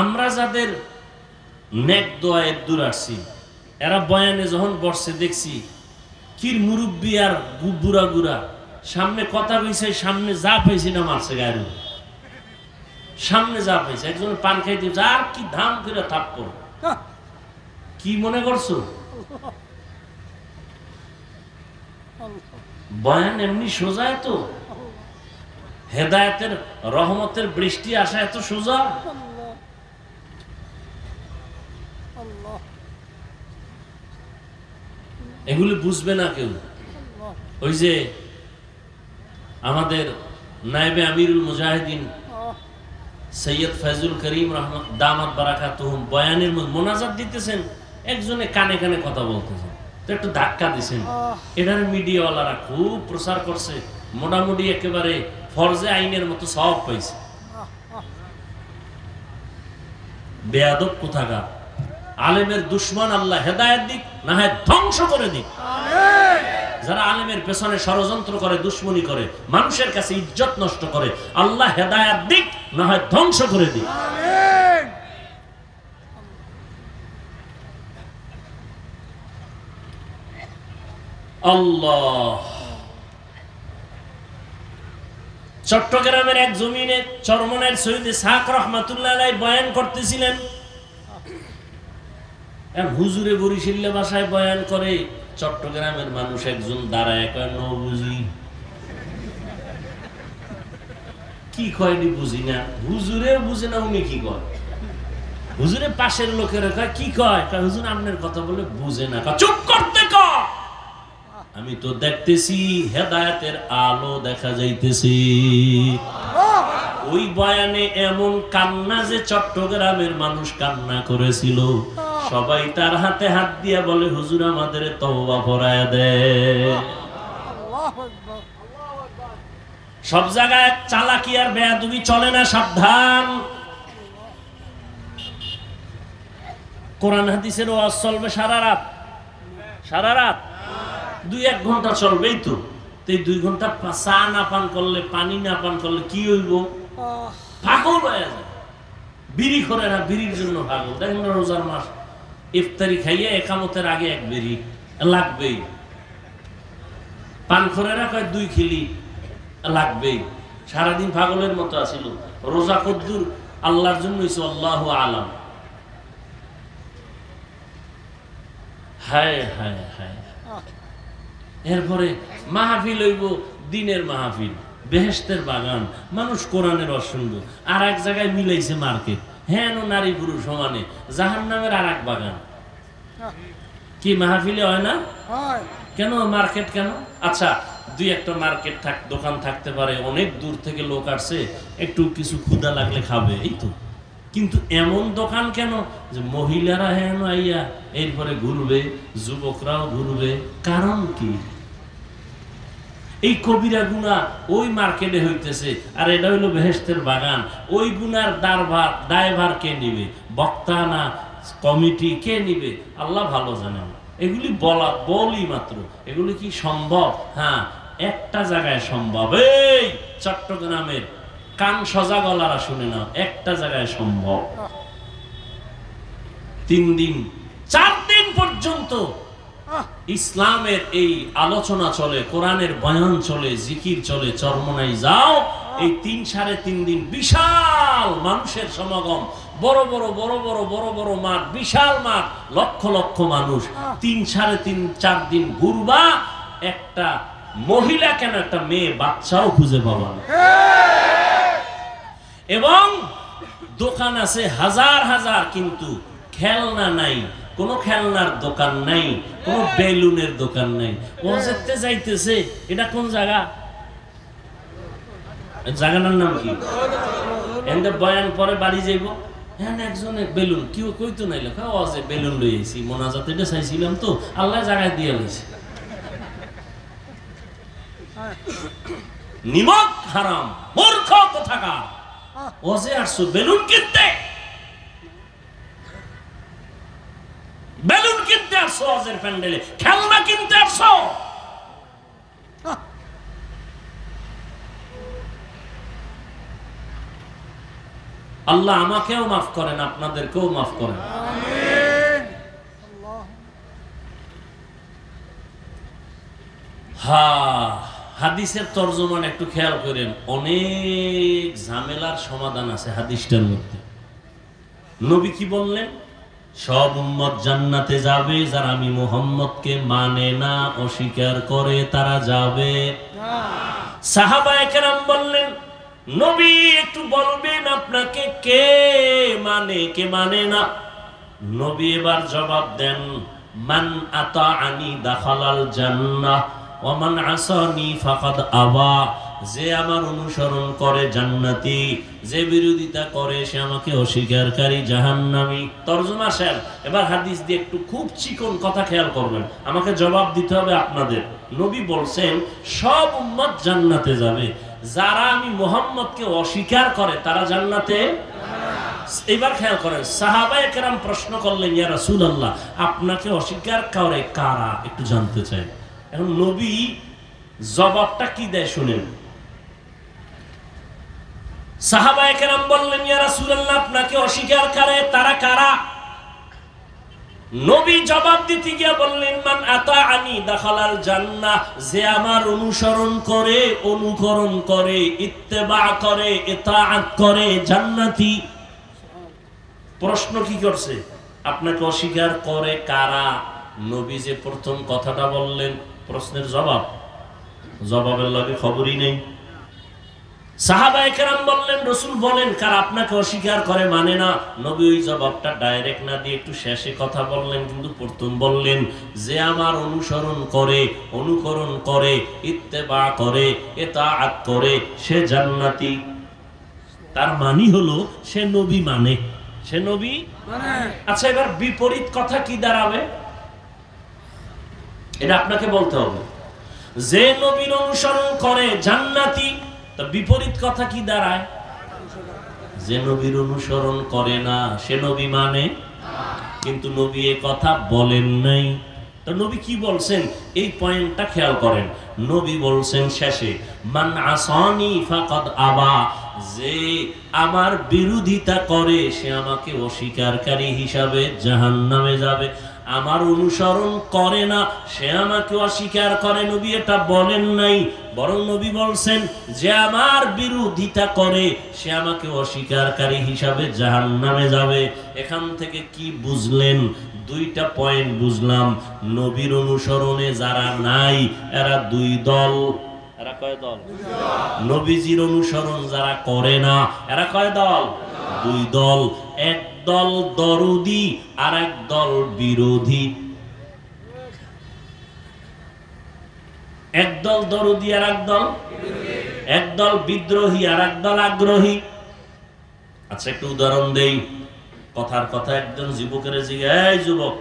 আমরা যাদের নেক দোয়ায়ের দূর আসছি, এরা বয়ানে যখন বসছে দেখছি কির মুরব্বী আর বুড়া গুড়া সামনে কথা কইছে, সামনে যা পাইছে না মারছে গায়ের, সামনে যা পাইছে। একজন পান খাইতে আর কি ধাম করে থাপ্পড়। কি মনে করছো? বয়ান এমনি সোজা? তো হেদায়েতের রহমতের বৃষ্টি আসা এত সোজা? এগুলি বুঝবে না কেউ। ওই যে আমাদের নায়েবে আমিরুল মুজাহিদিন সৈয়দ ফয়জুল করিম রহমত দামাত বারাকাতুহুম বয়ানের মোনাজাত দিতেছেন, একজনে কানে কানে কথা বলতেছেন। তো একটু ধাক্কা দিছেন, এটার মিডিয়াওয়ালারা খুব প্রচার করছে, মোটামুটি একেবারে ফরজে আইনের মতো সব পাইছে। বেয়াদব কোথাকার, আলেমের দুশ্মন আল্লাহ হেদায়েত দিক, না হয় ধ্বংস করে দিক। যারা আলেমের পেছনে ষড়যন্ত্র করে, দুশ্মনী করে, মানুষের কাছে ইজ্জত নষ্ট করে, আল্লাহ হেদায়েত দিক, না হয় ধ্বংস করে দিক। আল্লাহ। চট্টগ্রামের এক জমিনে চরমনের সৈয়দ ইসহাক রাহমাতুল্লাহ আলাইহি বয়ান করতেছিলেন। হুজুরে বরিশাল্লা ভাষায় বয়ান করে, চট্টগ্রামের মানুষ একজন দাঁড়ায় কয় ন বুঝি, কি কয়নি বুঝি না। হুজুরে বুঝে না, উনি কি কয়? হুজুরে পাশের লোকেরা কয় কি কয়? হুজুর আপনার কথা বলে বুঝে না। চুপ করতে কয়, আমি তো দেখতেছি হেদায়েতের আলো দেখা যাইতেছে। ওই বয়ানে এমন কান্না যে চট্টগ্রামের মানুষ কান্না করেছিল। সবাই তার হাতে হাত দিয়ে বলে, হুজুর আমাদের তওবা পড়ায়া দেয়। সব জায়গায় চালাকি আর বেয়াদবি চলে না, সাবধান। কোরআন হাদিসের ওয়াজ চলবে সারা রাত, সারা রাত 2-1 ঘন্টা চলবেই তো। এই 2 ঘন্টা চা না পান করলে, পানি না পান করলে কি হইব? পাগল হয়ে যায়। বিড়ি করে না, বিড়ির জন্য পাগল। দেখেন না, রোজার মাস ইফতারি খাইয়ে একামতের আগে 1 বিড়ি লাগবেই। পান করে না কয় 2 খিলি লাগবেই। সারাদিন পাগলের মতো আসিল। রোজা কদ্দুর আল্লাহর জন্য হইছে, আল্লাহু আলাম। হায় হায় হায়। এরপরে মাহফিল হইব, দিনের মাহফিল, বেহেশতের বাগান, মানুষ কোরআনের ওয়াজ শুনবো। আর এক জায়গায় মিলাইছে মার্কেট, হ্যাঁ নারী পুরুষ সমানে, জাহান্নামের আর এক বাগান। কি মাহফিলে হয় না? কেন মার্কেট কেন? আচ্ছা, 2-1টা মার্কেট দোকান থাকতে পারে, অনেক দূর থেকে লোক আসছে, একটু কিছু ক্ষুধা লাগলে খাবে, এই তো। কিন্তু এমন দোকান কেন যে মহিলারা হ্যাঁ আইয়া এরপরে ঘুরবে, যুবকরাও ঘুরবে? কারণ কি? এই কবিরা গুনাহ ওই মার্কেটে হইতেছে, আর এটা হইলো বেহেশতের বাগান। ওই গুনার দায়ভার কে নিবে? বক্তা না কমিটি? কে নিবে? আল্লাহ ভালো জানেন। এগুলি বলি মাত্র, এগুলি কি সম্ভব? হ্যাঁ, একটা জায়গায় সম্ভব। এই চট্টগ্রামের কান সজা গলারা শুনে নাও, একটা জায়গায় সম্ভব। 3 দিন 4 দিন পর্যন্ত ইসলামের এই আলোচনা চলে, কোরআনের বয়ান চলে, জিকির চলে। চরমনাই যাও, এই 3-3.5 দিন বিশাল মানুষের সমাগম। বড় বড় মাঠ, বিশাল মাঠ, লক্ষ লক্ষ মানুষ। 3-3.5-4 দিন ঘুরবা, একটা মহিলা কেন, একটা মেয়ে বাচ্চাও খুঁজে পাবা না। এবং দোকান আছে হাজার হাজার, কিন্তু খেলনা নাই, কোন খেলনার দোকান নাই, কোন বেলুনের দোকান নাই। ও যেতে যাইতেছে, এটা কোন জায়গা? জায়গাটার নাম কি? এন্ড বয়ান পরে বাড়ি যাইব, হ্যাঁ একজনে বেলুন কেউ কইতো নাই, লেখা ও যে বেলুন লইছি, মোনাজাত এটা চাইছিলাম তো, আল্লাহ জায়গায় দিয়ে লইছে। নিমক হারাম, মূর্খ কোথাকার। ও যে আসছো বেলুন কিনতে, বেলুন কিনতে আসছো, ওজের প্যান্ডেলে খেলনা কিনতে আসছো। আল্লাহ আমাকেও মাফ করেন, আপনাদেরকেও মাফ করেন। হাদিসের তরজমান একটু খেয়াল করেন, অনেক ঝামেলার সমাধান আছে হাদিসটার মধ্যে। নবী কি বললেন? সব উম্মত জান্নাতে যাবে, যারা আমি মুহাম্মদকে মানে না, অস্বীকার করে, তারা যাবে। সাহাবায়ে কেরাম বললেন, নবী একটু বলবেন আপনাকে কে মানে, কে মানে না? নবী এবার জবাব দেন, মান আতাআনি দাখালাল জান্নাহ ওয়া মান আসানি ফাকাদ আবা। যে আমার অনুসরণ করে জান্নাতি, যে বিরোধিতা করে সে আমাকে অস্বীকারী জাহান্নামী। তরজমা শেষ। এবার হাদিস দিয়ে একটু খুব চিকন কথা খেয়াল করবেন, আমাকে জবাব দিতে হবে আপনাদের। নবী বলছেন সব উম্মত জান্নাতে যাবে, যারা আমি মুহাম্মদকে অস্বীকার করে তারা জান্নাতে। এবার খেয়াল করেন, সাহাবায়ে কেরাম প্রশ্ন করলেন, ইয়া রাসূলুল্লাহ আপনাকে অস্বীকার করে কারা, একটু জানতে চাই। এখন নবী জবাবটা কি দেয় শুনেন। সাহাবায়ে কেরাম বললেন, ইয়া রাসূলুল্লাহ আপনাকে অস্বীকার করে তারা কারা? নবী জবাব দিতে গিয়ে বললেন, মান আতাআনি দাখালাল জান্নাহ, যে আমার অনুসরণ করে, অনুকরণ করে, ইত্তেবা করে, ইতাআত করে জান্নাতি। প্রশ্ন কি করছে? আপনাকে অস্বীকার করে কারা? নবী যে প্রথম কথাটা বললেন, প্রশ্নের জবাব, জবাবের লগে খবরই নেই। সাহাবায়ে কেরাম বললেন, রাসূল বলেন কারা আপনাকে অস্বীকার করে, মানে না। নবী ওই জবাবটা ডাইরেক্ট না দিয়ে একটু শেষে কথা বললেন, কিন্তু প্রথম বললেন যে আমার অনুসরণ করে, অনুকরণ করে, ইত্তেবা করে, ইতাআত করে সে জান্নাতি। তার মানে হলো সে নবী মানে, সে নবী মানে। আচ্ছা, এবার বিপরীত কথা কি দাঁড়াবে? এটা আপনাকে বলতে হবে। যে নবীর অনুসরণ করে জান্নাতি, তো বিপরীত কথা কি দাঁড়ায়? যে নবীর অনুসরণ করে না সে নবী মানে। কিন্তু নবী এ কথা বলেন নাই। তো নবী কি বলছেন এই পয়েন্টটা খেয়াল করেন। নবী বলছেন শেষে, মান আসানি ফাকাদ আবা, যে আমার বিরোধিতা করে সে আমাকে অস্বীকারী হিসাবে জাহান্নামে যাবে। আমার অনুসরণ করে না সে আমাকে অস্বীকার করে। নবী এটা বলেন নাই, বরং নবী বলছেন যে আমার বিরোধিতা করে সে আমাকে অস্বীকারী হিসাবে জাহান্নামে যাবে। এখান থেকে কি বুঝলেন? দুইটা পয়েন্ট বুঝলাম। নবীর অনুসরণে যারা নাই এরা দুই দল। এরা কয় দল? নবীজির অনুসরণ যারা করে না এরা কয় দল? দুই দল। এক দল দরদি আর এক দল বিরোধী। এক দল দরদি আর এক দল, এক দল বিদ্রোহী আর এক দল আগ্রহী। আচ্ছা, একটু উদাহরণ দেই। কথার কথা একজন যুবকের জিজ্ঞাসা, এই যুবক,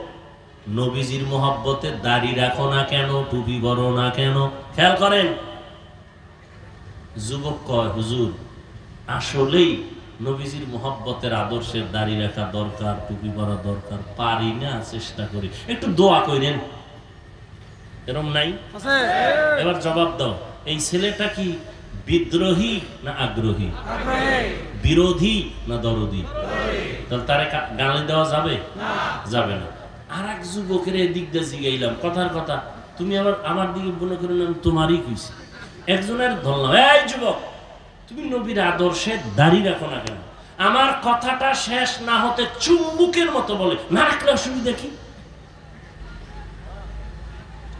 নবীজির মোহাব্বতে দাড়ি রাখো না কেন, টুপি পরো না কেন? খেয়াল করেন, যুবক কয়, হুজুর আসলেই নবীজির মোহাব্বতের আদর্শের দাড়ি রাখা দরকার, টুপি পরা দরকার, পারি না, চেষ্টা করি, একটু দোয়া করেন। এরকম নাই? এবার জবাব দাও, এই ছেলেটা কি বিদ্রোহী না আগ্রহী, বিরোধী না দরদি? তাহলে তারে গালি দেওয়া যাবে? যাবে না। আর এক যুবকের এদিক দিয়ে জিগাইলাম, কথার কথা, তুমি আবার আমার দিকে মনে করেন আমি তোমারই কইছি। একজনের ধরলাম, এই যুবক, তুমি নবীর আদর্শে দাড়ি রাখো না কেন? আমার কথাটা শেষ না হতে চুম্বুকের মতো বলে, না রাখলে অসুবিধা কি?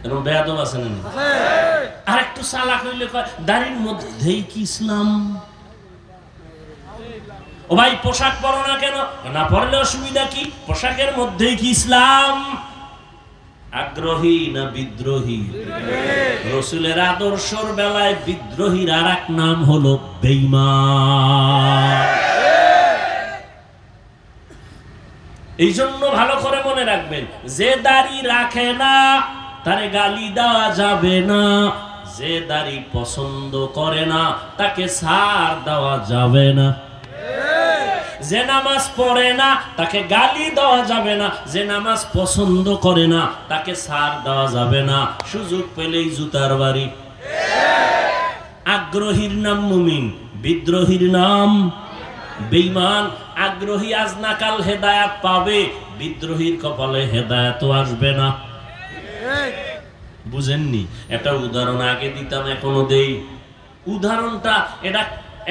এরকম বেয়াদব আছে না? আর একটু চালাক হইলে কয় দাড়ির মধ্যেই কি ইসলাম? ও ভাই, পোশাক পরো না কেন? না পরলে অসুবিধা কি? পোশাকের মধ্যেই কি ইসলাম? আগ্রহী না বিদ্রোহী? রাসূলের আদর্শের বেলায় বিদ্রোহীর আর এক নাম হলো বেঈমান। এই জন্য ভালো করে মনে রাখবেন, যে দাড়ি রাখে না তারে গালি দেওয়া যাবে না, যে দাড়ি পছন্দ করে না তাকে ছাড় দেওয়া যাবে না, যে নামাজ পড়ে না তাকে গালি দেওয়া যাবে না, যে নামাজ পছন্দ করে না তাকে ছাড় দেওয়া যাবে না, সুযোগ পেলেই জুতার বাড়ি। আগ্রহীর নাম মুমিন, বিদ্রোহীর নাম বেঈমান। আগ্রহী আজ না কাল হেদায়েত পাবে, বিদ্রোহীর কপালে হেদায়েত আসবে না। বুঝেননি? একটা উদাহরণ আগে দিতাম, এখনো দেই। উদাহরণটা এটা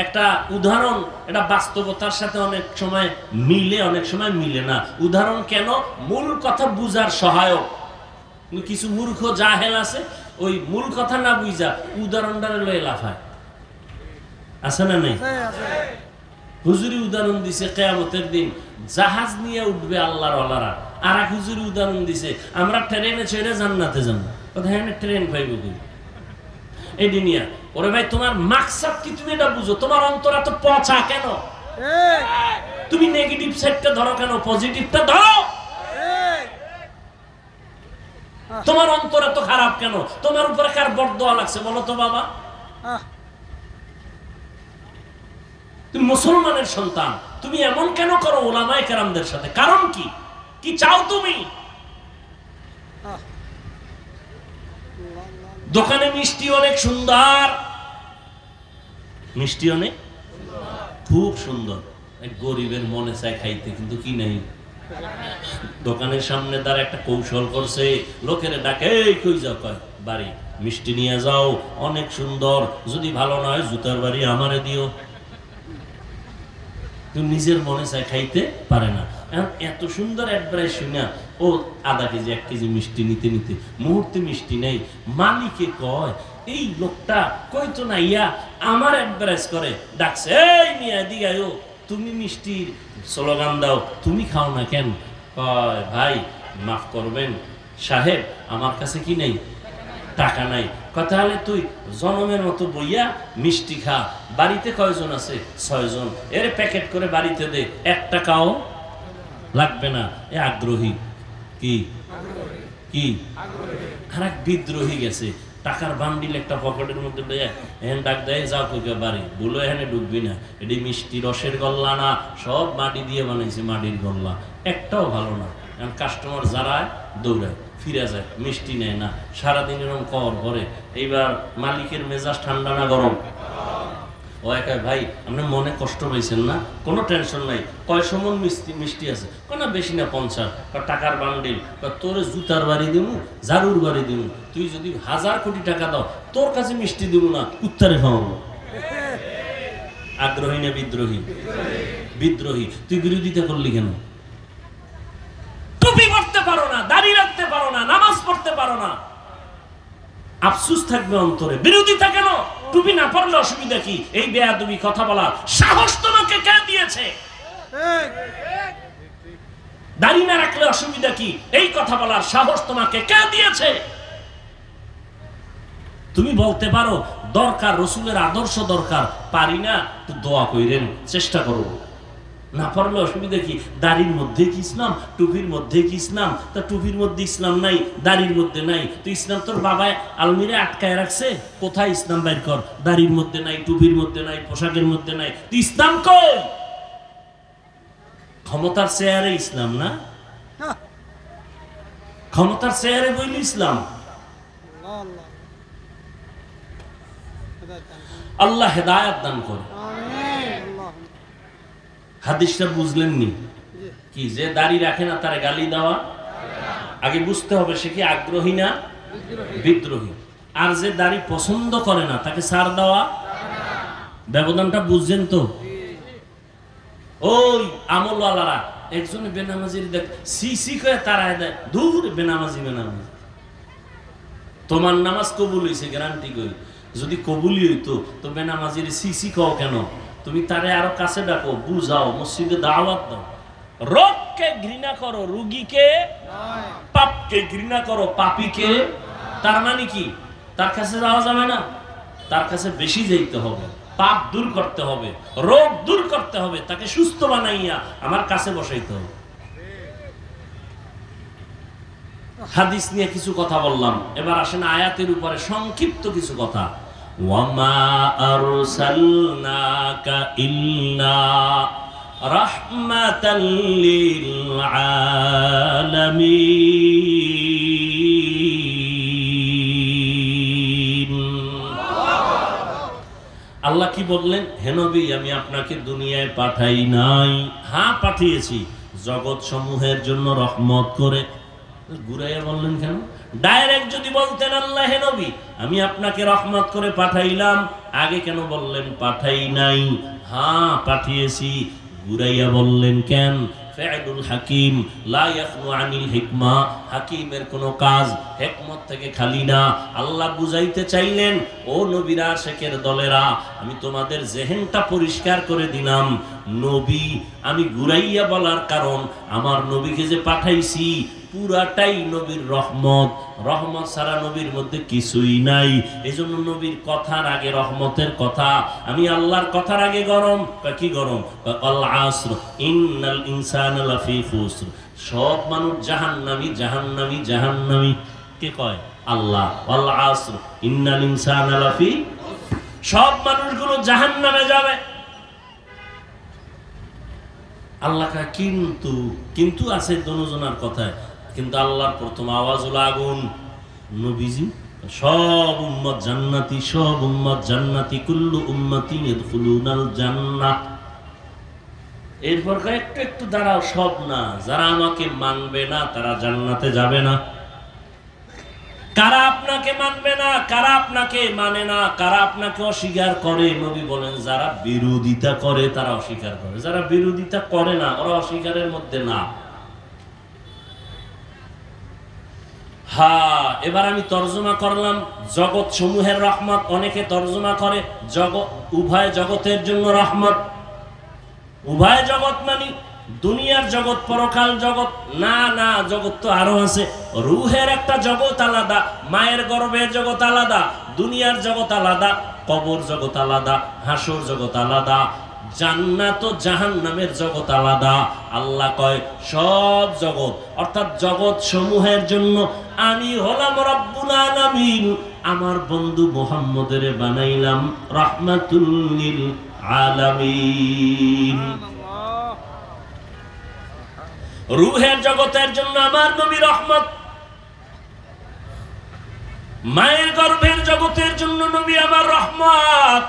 একটা উদাহরণ, এটা বাস্তবতার সাথে অনেক সময় মিলে, অনেক সময় মিলে না। উদাহরণ কেন? মূল কথা বুঝার সহায়ক। কিছু মূর্খ জাহেল আছে, ওই মূল কথা না বুঝা উদাহরণটা লয়ে লাফায়। আছে না নেই? হুজুরি উদাহরণ দিছে কিয়ামতের দিন জাহাজ নিয়ে উঠবে আল্লাহর ওয়ালারা। আর এক হুজুরি উদাহরণ দিছে আমরা ট্রেনে চড়ে জান্নাতে যাব। কথা, হ্যাঁ ট্রেন পাইব কি? এই দুনিয়া ওরে ভাই তোমার মাকসাদ কি তুমি এটা বুঝো? তোমার অন্তর এত পচা কেন? তুমি নেগেটিভ সাইডটা ধরো কেন, পজিটিভটা ধরো। তোমার অন্তর এত খারাপ কেন? তোমার উপরে কার বরদোয়া লাগছে বলো তো বাবা? তুমি মুসলমানের সন্তান, তুমি এমন কেন করো উলামায়ে কেরামদের সাথে? কারণ কি? কি চাও তুমি? দোকানে মিষ্টি অনেক সুন্দর, মিষ্টি অনেক খুব সুন্দর, এক গরিবের মনে চায় খাইতে, কিন্তু কি নাই। দোকানের সামনে তার একটা কৌশল করছে, লোকের ডাকে কই যাও, কয় বাড়ি মিষ্টি নিয়ে যাও, অনেক সুন্দর, যদি ভালো নয় জুতার বাড়ি আমারে দিও। তুমি নিজের মনে চায় খাইতে পারে না। এত সুন্দর অ্যাডভাইস শুনে ও আধা কেজি 1 কেজি মিষ্টি নিতে নিতে মুহূর্তে মিষ্টি নেই। মালিকে কয় এই লোকটা কই তো না ইয়া আমার অ্যাডভাইস করে ডাকছে, এই মিয়া দিকে আয়ো, তুমি মিষ্টির স্লোগান দাও, তুমি খাও না কেন? কয় ভাই মাফ করবেন সাহেব, আমার কাছে কি নেই, টাকা নাই। কথা হলে তুই জনমের মতো বইয়া মিষ্টি খা, বাড়িতে কয়জন আছে? 6 জন, এর প্যাকেট করে বাড়িতে দে, 1 টাকাও লাগবে না। এ আগ্রহী কি কি আর এক বিদ্রোহী গেছে, টাকার বান্ডিল একটা পকেটের মধ্যে দেয়, এখানে ডাক দেয় যাও কই বাড়ি, বলো এখানে ঢুকবি না, এটি মিষ্টি রসের গল্লা না, সব মাটি দিয়ে বানাইছে, মাটির গল্লা, একটাও ভালো না। এখন কাস্টমার যারা দৌড়ায় ফিরে যায়, মিষ্টি নেয় না, সারাদিন এরকম কর করে। এইবার মালিকের মেজাজ ঠান্ডা না গরম? ও একা ভাই আপনার মনে কষ্ট পাইছেন না, কোনো টেনশন নাই, কয়শো মন মিষ্টি আছে? না বেশি না 50। টাকার বান্ডিল, তোর জুতার বাড়ি দিব, ঝাড়ুর বাড়ি দিব, তুই যদি 1000 কোটি টাকা দাও তোর কাছে মিষ্টি দিব না, কুত্তারে খাওয়াবো। আগ্রহী না বিদ্রোহী? বিদ্রোহী। তুই বিরোধিতা করলি কেন? টুপি পড়তে পারো না, দাড়ি রাখতে পারো না, নামাজ পড়তে পারো না, আফসোস থাকবে অন্তরে। বিরোধিতা কেন? টুপি না পড়লে অসুবিধা কি? এই বেয়াদবি কথা বলার সাহস তোমাকে কে দিয়েছে? দাড়ি না রাখলে অসুবিধা কি? এই কথা বলার সাহস তোমাকে কে দিয়েছে? তুমি বলতে পারো দরকার রসুলের আদর্শ দরকার, পারি না, তো দোয়া কইরেন, চেষ্টা করো। না পারলে অসুবিধা কি? দাড়ির মধ্যে কি ইসলাম, টুপির মধ্যে কি ইসলাম? তা টুপির মধ্যে ইসলাম নাই, দাড়ির মধ্যে নাই, তো ইসলাম তোর বাবা আলমিরে আটকায় রাখছে, কোথায় ইসলাম বাইর কর? দাড়ির মধ্যে নাই, টুপির মধ্যে নাই, পোশাকের মধ্যে নাই, তো ইসলাম কই? ক্ষমতার চেয়ারে ইসলাম না, ক্ষমতার চেয়ারে বইল ইসলাম। আল্লাহ হেদায়েত দান করে। হাদিসটা বুঝলেননি কি? যে দাড়ি রাখে না তার গালি দেওয়া, আগে বুঝতে হবে সে কি আগ্রহী না বিদ্রোহী। আর যে দাড়ি পছন্দ করে না তাকে ছাড় দেওয়া, ব্যবধানটা বুঝছেন তো? ওই আমলওয়ালারা একজনে বেনামাজির দেখ সি করে তারায় দেয়, দূর বেনামাজি বেনামাজি, তোমার নামাজ কবুল হইছে গ্যারান্টি কই? যদি কবুলই হইতো তো বেনামাজির সি কও কেন? তুমি তারে আরো কাছে ডাকো, বুঝাও, মসজিদে দাওয়াত দাও। রোগকে ঘৃণা করো, রোগীকে, পাপকে ঘৃণা করো, পাপীকে। তার মানে কি? তার কাছে যাওয়া যাবে না, তার কাছে বেশি যাইতে হবে, পাপ দূর করতে হবে, রোগ দূর করতে হবে, তাকে সুস্থ বানাইয়া আমার কাছে বসাইতে হবে। হাদিস নিয়ে কিছু কথা বললাম, এবার আসেন আয়াতের উপরে সংক্ষিপ্ত কিছু কথা। ওয়ামা আরসালনাকা ইল্লা রাহমাতাল লিল আলামিন। আল্লাহ কি বললেন? হে নবী, আমি আপনাকে দুনিয়ায় পাঠাই নাই, হ্যাঁ পাঠিয়েছি জগৎ সমূহের জন্য রহমত করে। ঘুরাইয়া বললেন কেন? ডাইরেক্ট যদি বলতেন আল্লাহ হে নবী আমি আপনাকে রহমত করে পাঠাইলাম, আগে কেন বললেন পাঠাই নাই? হ্যাঁ পাঠিয়েছি। ঘুরাইয়া বললেন কেন? ফাইলুল হাকিম লা ইয়াখনু আনিল হিকমা, হাকিমের কোনো কাজ হিকমত থেকে খালি না। আল্লাহ বুঝাইতে চাইলেন, ও নবীর আশিকের দলেরা, আমি তোমাদের জেহেনটা পরিষ্কার করে দিলাম। নবী আমি ঘুরাইয়া বলার কারণ, আমার নবীকে যে পাঠাইছি পুরাটাই নবীর রহমত। রহমত ছাড়া নবীর মধ্যে কিছুই নাই। এজন্য নবীর কথার আগে রহমতের কথা। আমি আল্লাহর কথার আগে গরম। কি গরম? আল আসর ইন্নাল ইনসানা লাফি খুসর। সব মানুষ জাহান্নামী, জাহান্নামী, জাহান্নামী। কে কয়? আল্লাহ। আল আসর ইন্নাল ইনসানা লাফি, সব মানুষগুলো জাহান্নামে যাবে। আল্লাহ কয় কিন্তু, কিন্তু আছে দুজনের কথায়, কিন্তু আল্লাহর প্রথম আওয়াজ হলো আগুন। নবীজি সব উম্মত জান্নাতি, সব উম্মত জান্নাতি, কুল্লু উম্মতি ইয়াদখুলুনাল জান্নাহ। এরপর একটু একটু দাঁড়াও, সব না, যারা আমাকে মানবে না তারা জান্নাতে যাবে না। কারা আপনাকে মানবে না, কারা আপনাকে মানে না, কারা আপনাকে অস্বীকার করে? নবী বলেন যারা বিরোধিতা করে তারা অস্বীকার করে, যারা বিরোধিতা করে না ওরা অস্বীকারের মধ্যে না। হ্যাঁ, এবার আমি তর্জমা করলাম জগৎ সমূহের রহমত। অনেকে তর্জমা করে জগৎ, উভয় জগতের জন্য রহমত। উভয় জগৎ মানে দুনিয়ার জগৎ, পরকাল জগৎ না। না, জগৎ তো আরো আছে। রুহের একটা জগৎ আলাদা, মায়ের গর্ভের জগৎ আলাদা, দুনিয়ার জগৎ আলাদা, কবর জগৎ আলাদা, হাসর জগৎ আলাদা, জান্নাত ও জাহান্নামের জগৎ আলাদা। আল্লাহ কয় সব জগৎ অর্থাৎ জগৎ সমূহের জন্য আমি হলাম রব্বুল আলামিন। আমার বন্ধু মুহাম্মদের বানাইলাম রাহমাতুল লিল আলামিন। রুহের জগতের জন্য আমার নবী রহমত, মায়ের গর্ভের জগতের জন্য নবী আমার রহমত,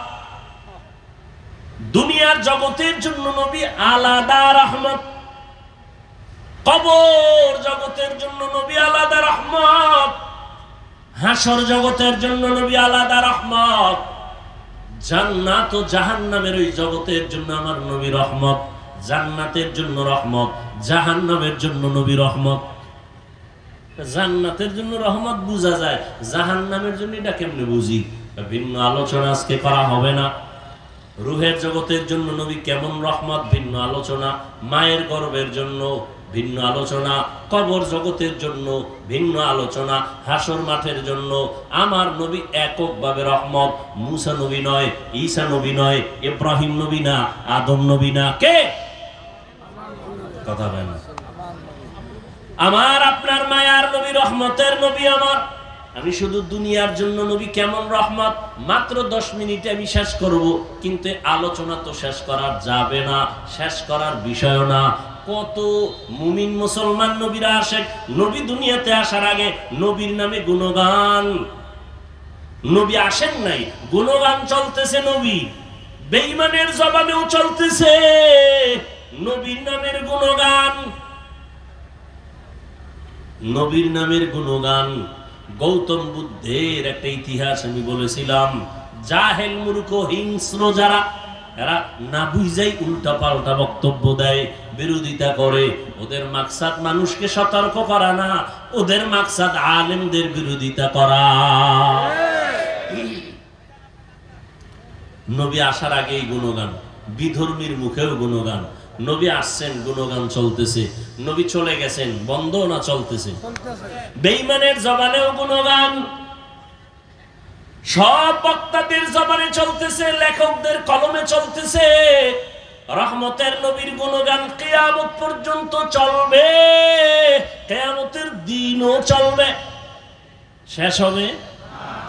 দুনিয়ার জগতের জন্য নবী আলাদা রহমত, কবর জগতের জন্য নবী আলাদা রহমত, হাসর জগতের জন্য নবী আলাদা রহমত, জান্নাত ও জাহান্নামের ওই জগতের জন্য আমার নবী রহমত। জান্নাতের জন্য রহমত, জাহান্নামের জন্য নবী রহমত। জান্নাতের জন্য রহমত বুঝা যায়, জাহান্নামের জন্য এটা কেমনে বুঝি? ভিন্ন আলোচনা আজকে করা হবে না। রুহের জগতের জন্য নবী কেমন রহমত, ভিন্ন আলোচনা। মায়ের গর্ভের জন্য ভিন্ন আলোচনা, কবর জগতের জন্য ভিন্ন আলোচনা, হাসর মাঠের জন্য আমার নবী এককভাবে রহমত। মুসা নবী নয়, ঈসা নবী নয়, ইব্রাহিম নবী না, আদম নবী না। কে? কথা বলেন। আমার আপনার মায়ার নবী, রহমতের নবী আমার। আমি শুধু দুনিয়ার জন্য নবী কেমন রহমত মাত্র 10 মিনিটে আমি শেষ করব, কিন্তু আলোচনা তো শেষ করা যাবে না, শেষ করার বিষয় না। কত মুমিন মুসলমান নবীরা আসে, নবী দুনিয়াতে আসার আগে নবীর নামে গুণগান। নবী আসেন নাই, গুণগান চলতেছে। নবী বেঈমানের জবানেও চলতেছে নবীর নামের গুণগান, নবীর নামের গুণগান। গৌতম বুদ্ধের একটা ইতিহাস আমি বলেছিলাম। জাহেল, মূর্খ, হিংস্র যারা, এরা না বুঝাই উল্টা পাল্টা বক্তব্য দেয়, বিরোধিতা করে। ওদের মাকসাদ মানুষকে সতর্ক করা না, ওদের মাকসাদ আলেমদের বিরোধিতা করা। নবী আসার আগেই গুণগান, বিধর্মীর মুখেও গুণগান। নবী আসছেন, গুণগান চলতেছে। নবী চলে গেছেন, বন্ধ না চলতেছে? বেঈমানের জবানেও গুণগান, সব বক্তাদের জবানে চলতেছে, লেখকদের কলমে চলতেছে। রহমতের নবীর গুণগান কিয়ামত পর্যন্ত চলবে, কিয়ামতের দিনও চলবে। শেষ হবে?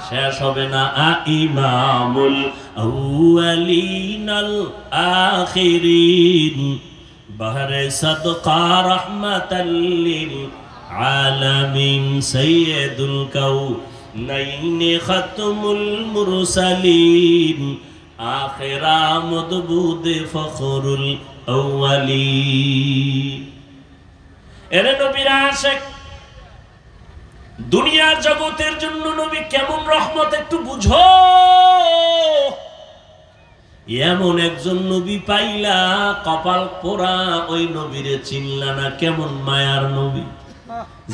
শেষ হবে না। ইমামুল আউয়ালিন আল আখিরিন বাহরে সাদকা রাহমাতাল লিল আলামিন সাইয়্যিদুল কাউনাইন খাতমুল মুরসালিন আখিরা মদবুদ ফখরুল আউয়ালিন। এরে নবীর আশিক, দুনিয়ার জগতের জন্য নবী কেমন রহমত একটু বুঝো। এমন একজন নবী পাইলা, কপাল পোড়া, ওই নবীরে চিনলা না। কেমন মায়ার নবী,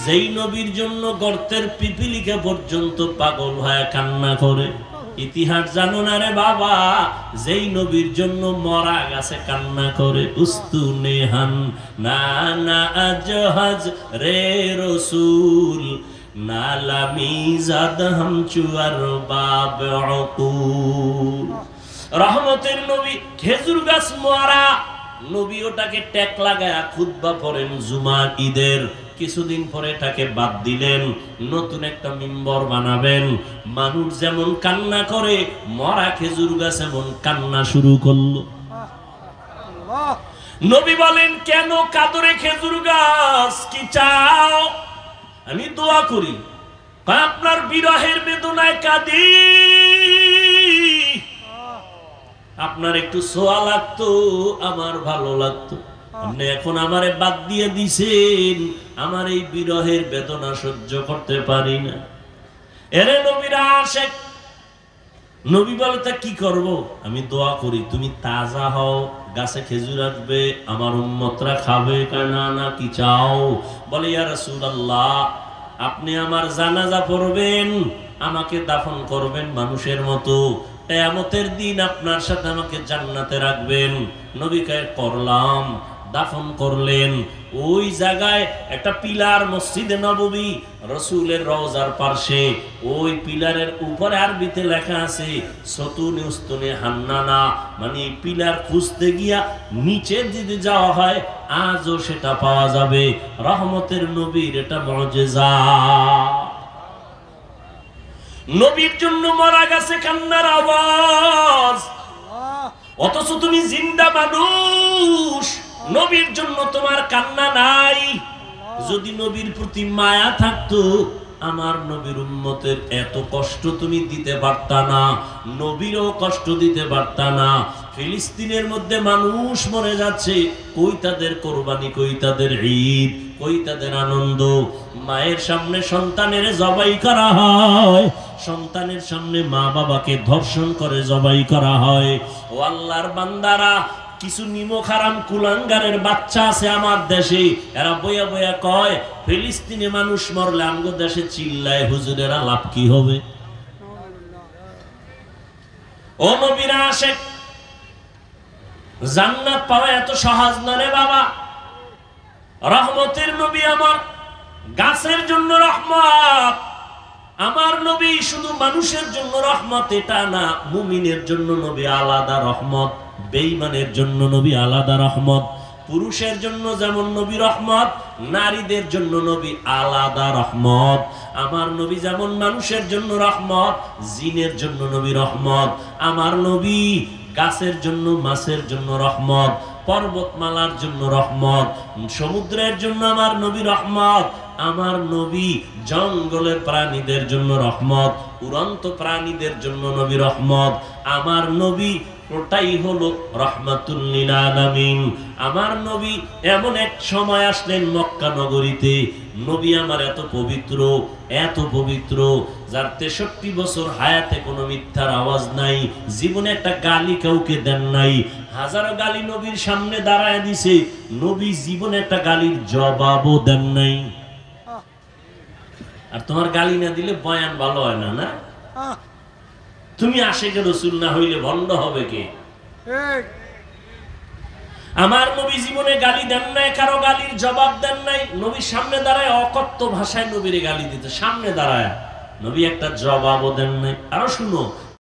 যেই নবীর জন্য গর্তের পিপিলিকা পর্যন্ত পাগল হয়ে কান্না করে। ইতিহাস জানো না রে বাবা, যেই নবীর জন্য মরা গাছে কান্না করে। উস্তুনেহান না না আজহাজ রে রসুল নালামি জাদ হাম চুয়ার বাব উকুল। রহমতের নবী খেজুর গাছ মরা, নবী ওটাকে ট্যাক লাগায়া খুতবা পড়েন জুমার ঈদের। কিছুদিন পরে এটাকে বাদ দিলেন, নতুন একটা মিম্বর বানাবেন। মানুষ যেমন কান্না করে, মরা খেজুর গাছ এমন কান্না শুরু করলো। নবী বলেন, কেন কাদরে খেজুর গাছ, কি চাও? আমি দোয়া করি। আপনার বিরহের বেদনায় কাঁদি, আপনার একটু সোয়া লাগতো, আমার ভালো লাগতো। আপনি এখন আমারে বাদ দিয়ে দিছেন, আমার এই বিরহের বেদনা সহ্য করতে পারি না। এরে নবীরা আশেক, নবী বলে তা কি করব? আমি দোয়া করি তুমি তাজা হও, গাছে খেজুর আসবে, আমার উম্মতরা খাবে। না না, কি চাও? বলে, ইয়া রাসূলুল্লাহ, আপনি আমার জানাজা পড়বেন, আমাকে দাফন করবেন মানুষের মতো, কিয়ামতের দিন আপনার সাথে আমাকে জান্নাতে রাখবেন। নবীকে করলাম, দাফন করলেন। ওই জায়গায় একটা পিলার, মসজিদে নববী, রাসূলের রওজার পাশে, ওই পিলারের উপরে আরবিতে লেখা আছে সতুনে উস্তুনে হান্নানা, মানে পিলার খুঁজতে গিয়া নিচে যদি যাওয়া হয় আজও সেটা পাওয়া যাবে। রহমতের নবীর এটা মুজিজা। নবীর জন্য মরা গেছে কান্নার আওয়াজ, অথচ তুমি জিন্দা মানুষ, নবীর জন্য তোমার কান্না নাই। যদি নবীর প্রতি মায়া থাকতো, আমার নবীর উম্মতের এত কষ্ট তুমি দিতে পারতা না, নবীরও কষ্ট দিতে পারতা না। ফিলিস্তিনের মধ্যে মানুষ মরে যাচ্ছে, কই তাদের কোরবানি, কই তাদের ঈদ, কই তাদের আনন্দ? মায়ের সামনে সন্তানের জবাই করা হয়, সন্তানের সামনে মা বাবাকে ধর্ষণ করে জবাই করা হয়। ও আল্লাহর বান্দারা, কিছু নিমক হারাম কুলাঙ্গারের বাচ্চা আছে আমার দেশে, এরা বইয়া বইয়া কয় ফিলিস্তিনে মানুষ মরলে আমগো দেশে চিল্লায়, হুজুরেরা লাভ কি হবে? ও নবীরা আশেক, জান্নাত পাওয়া এত সহজ না রে বাবা। রহমতের নবী আমার, গাছের জন্য রহমত। আমার নবী শুধু মানুষের জন্য রহমত এটা না, মুমিনের জন্য নবী আলাদা রহমত, বেঈমানের জন্য নবী আলাদা রহমত। পুরুষের জন্য যেমন নবী রহমত, নারীদের জন্য নবী আলাদা রহমত। আমার নবী যেমন মানুষের জন্য রহমত, জিনের জন্য নবী রহমত। আমার নবী গাছের জন্য, মাছের জন্য রহমত, পর্বতমালার জন্য রহমত, সমুদ্রের জন্য আমার নবী রহমত। আমার নবী জঙ্গলের প্রাণীদের জন্য রহমত, উড়ন্ত প্রাণীদের জন্য নবী রহমত। আমার নবী ওটাই হলো রাহমাতুল লিল আলামিন। আমার নবী এমন এক সময় আসলেন মক্কা নগরীতে, নবী আমার এত পবিত্র, এত পবিত্র, যার 63 বছর হায়াতে কোনো মিথ্যার আওয়াজ নাই, জীবনে একটা গালি কাউকে দেন নাই। হাজারো গালি নবীর সামনে দাঁড়ায় দিছে, নবী জীবনে একটা গালির জবাবও দেন নাই। আর তোমার গালি না দিলে বয়ান ভালো হয় না, না? তুমি আশিকে রাসূল না হইলে ভণ্ড হবে কে? আমার নবী জীবনে গালি দেন নাই, কারো গালির জবাব দেন নাই। নবীর সামনে দাঁড়ায় অকথ্য ভাষায় নবীরে গালি দিতে, সামনে দাঁড়ায়, নবী একটা জবাবও দেন নাই। আরো শুনো,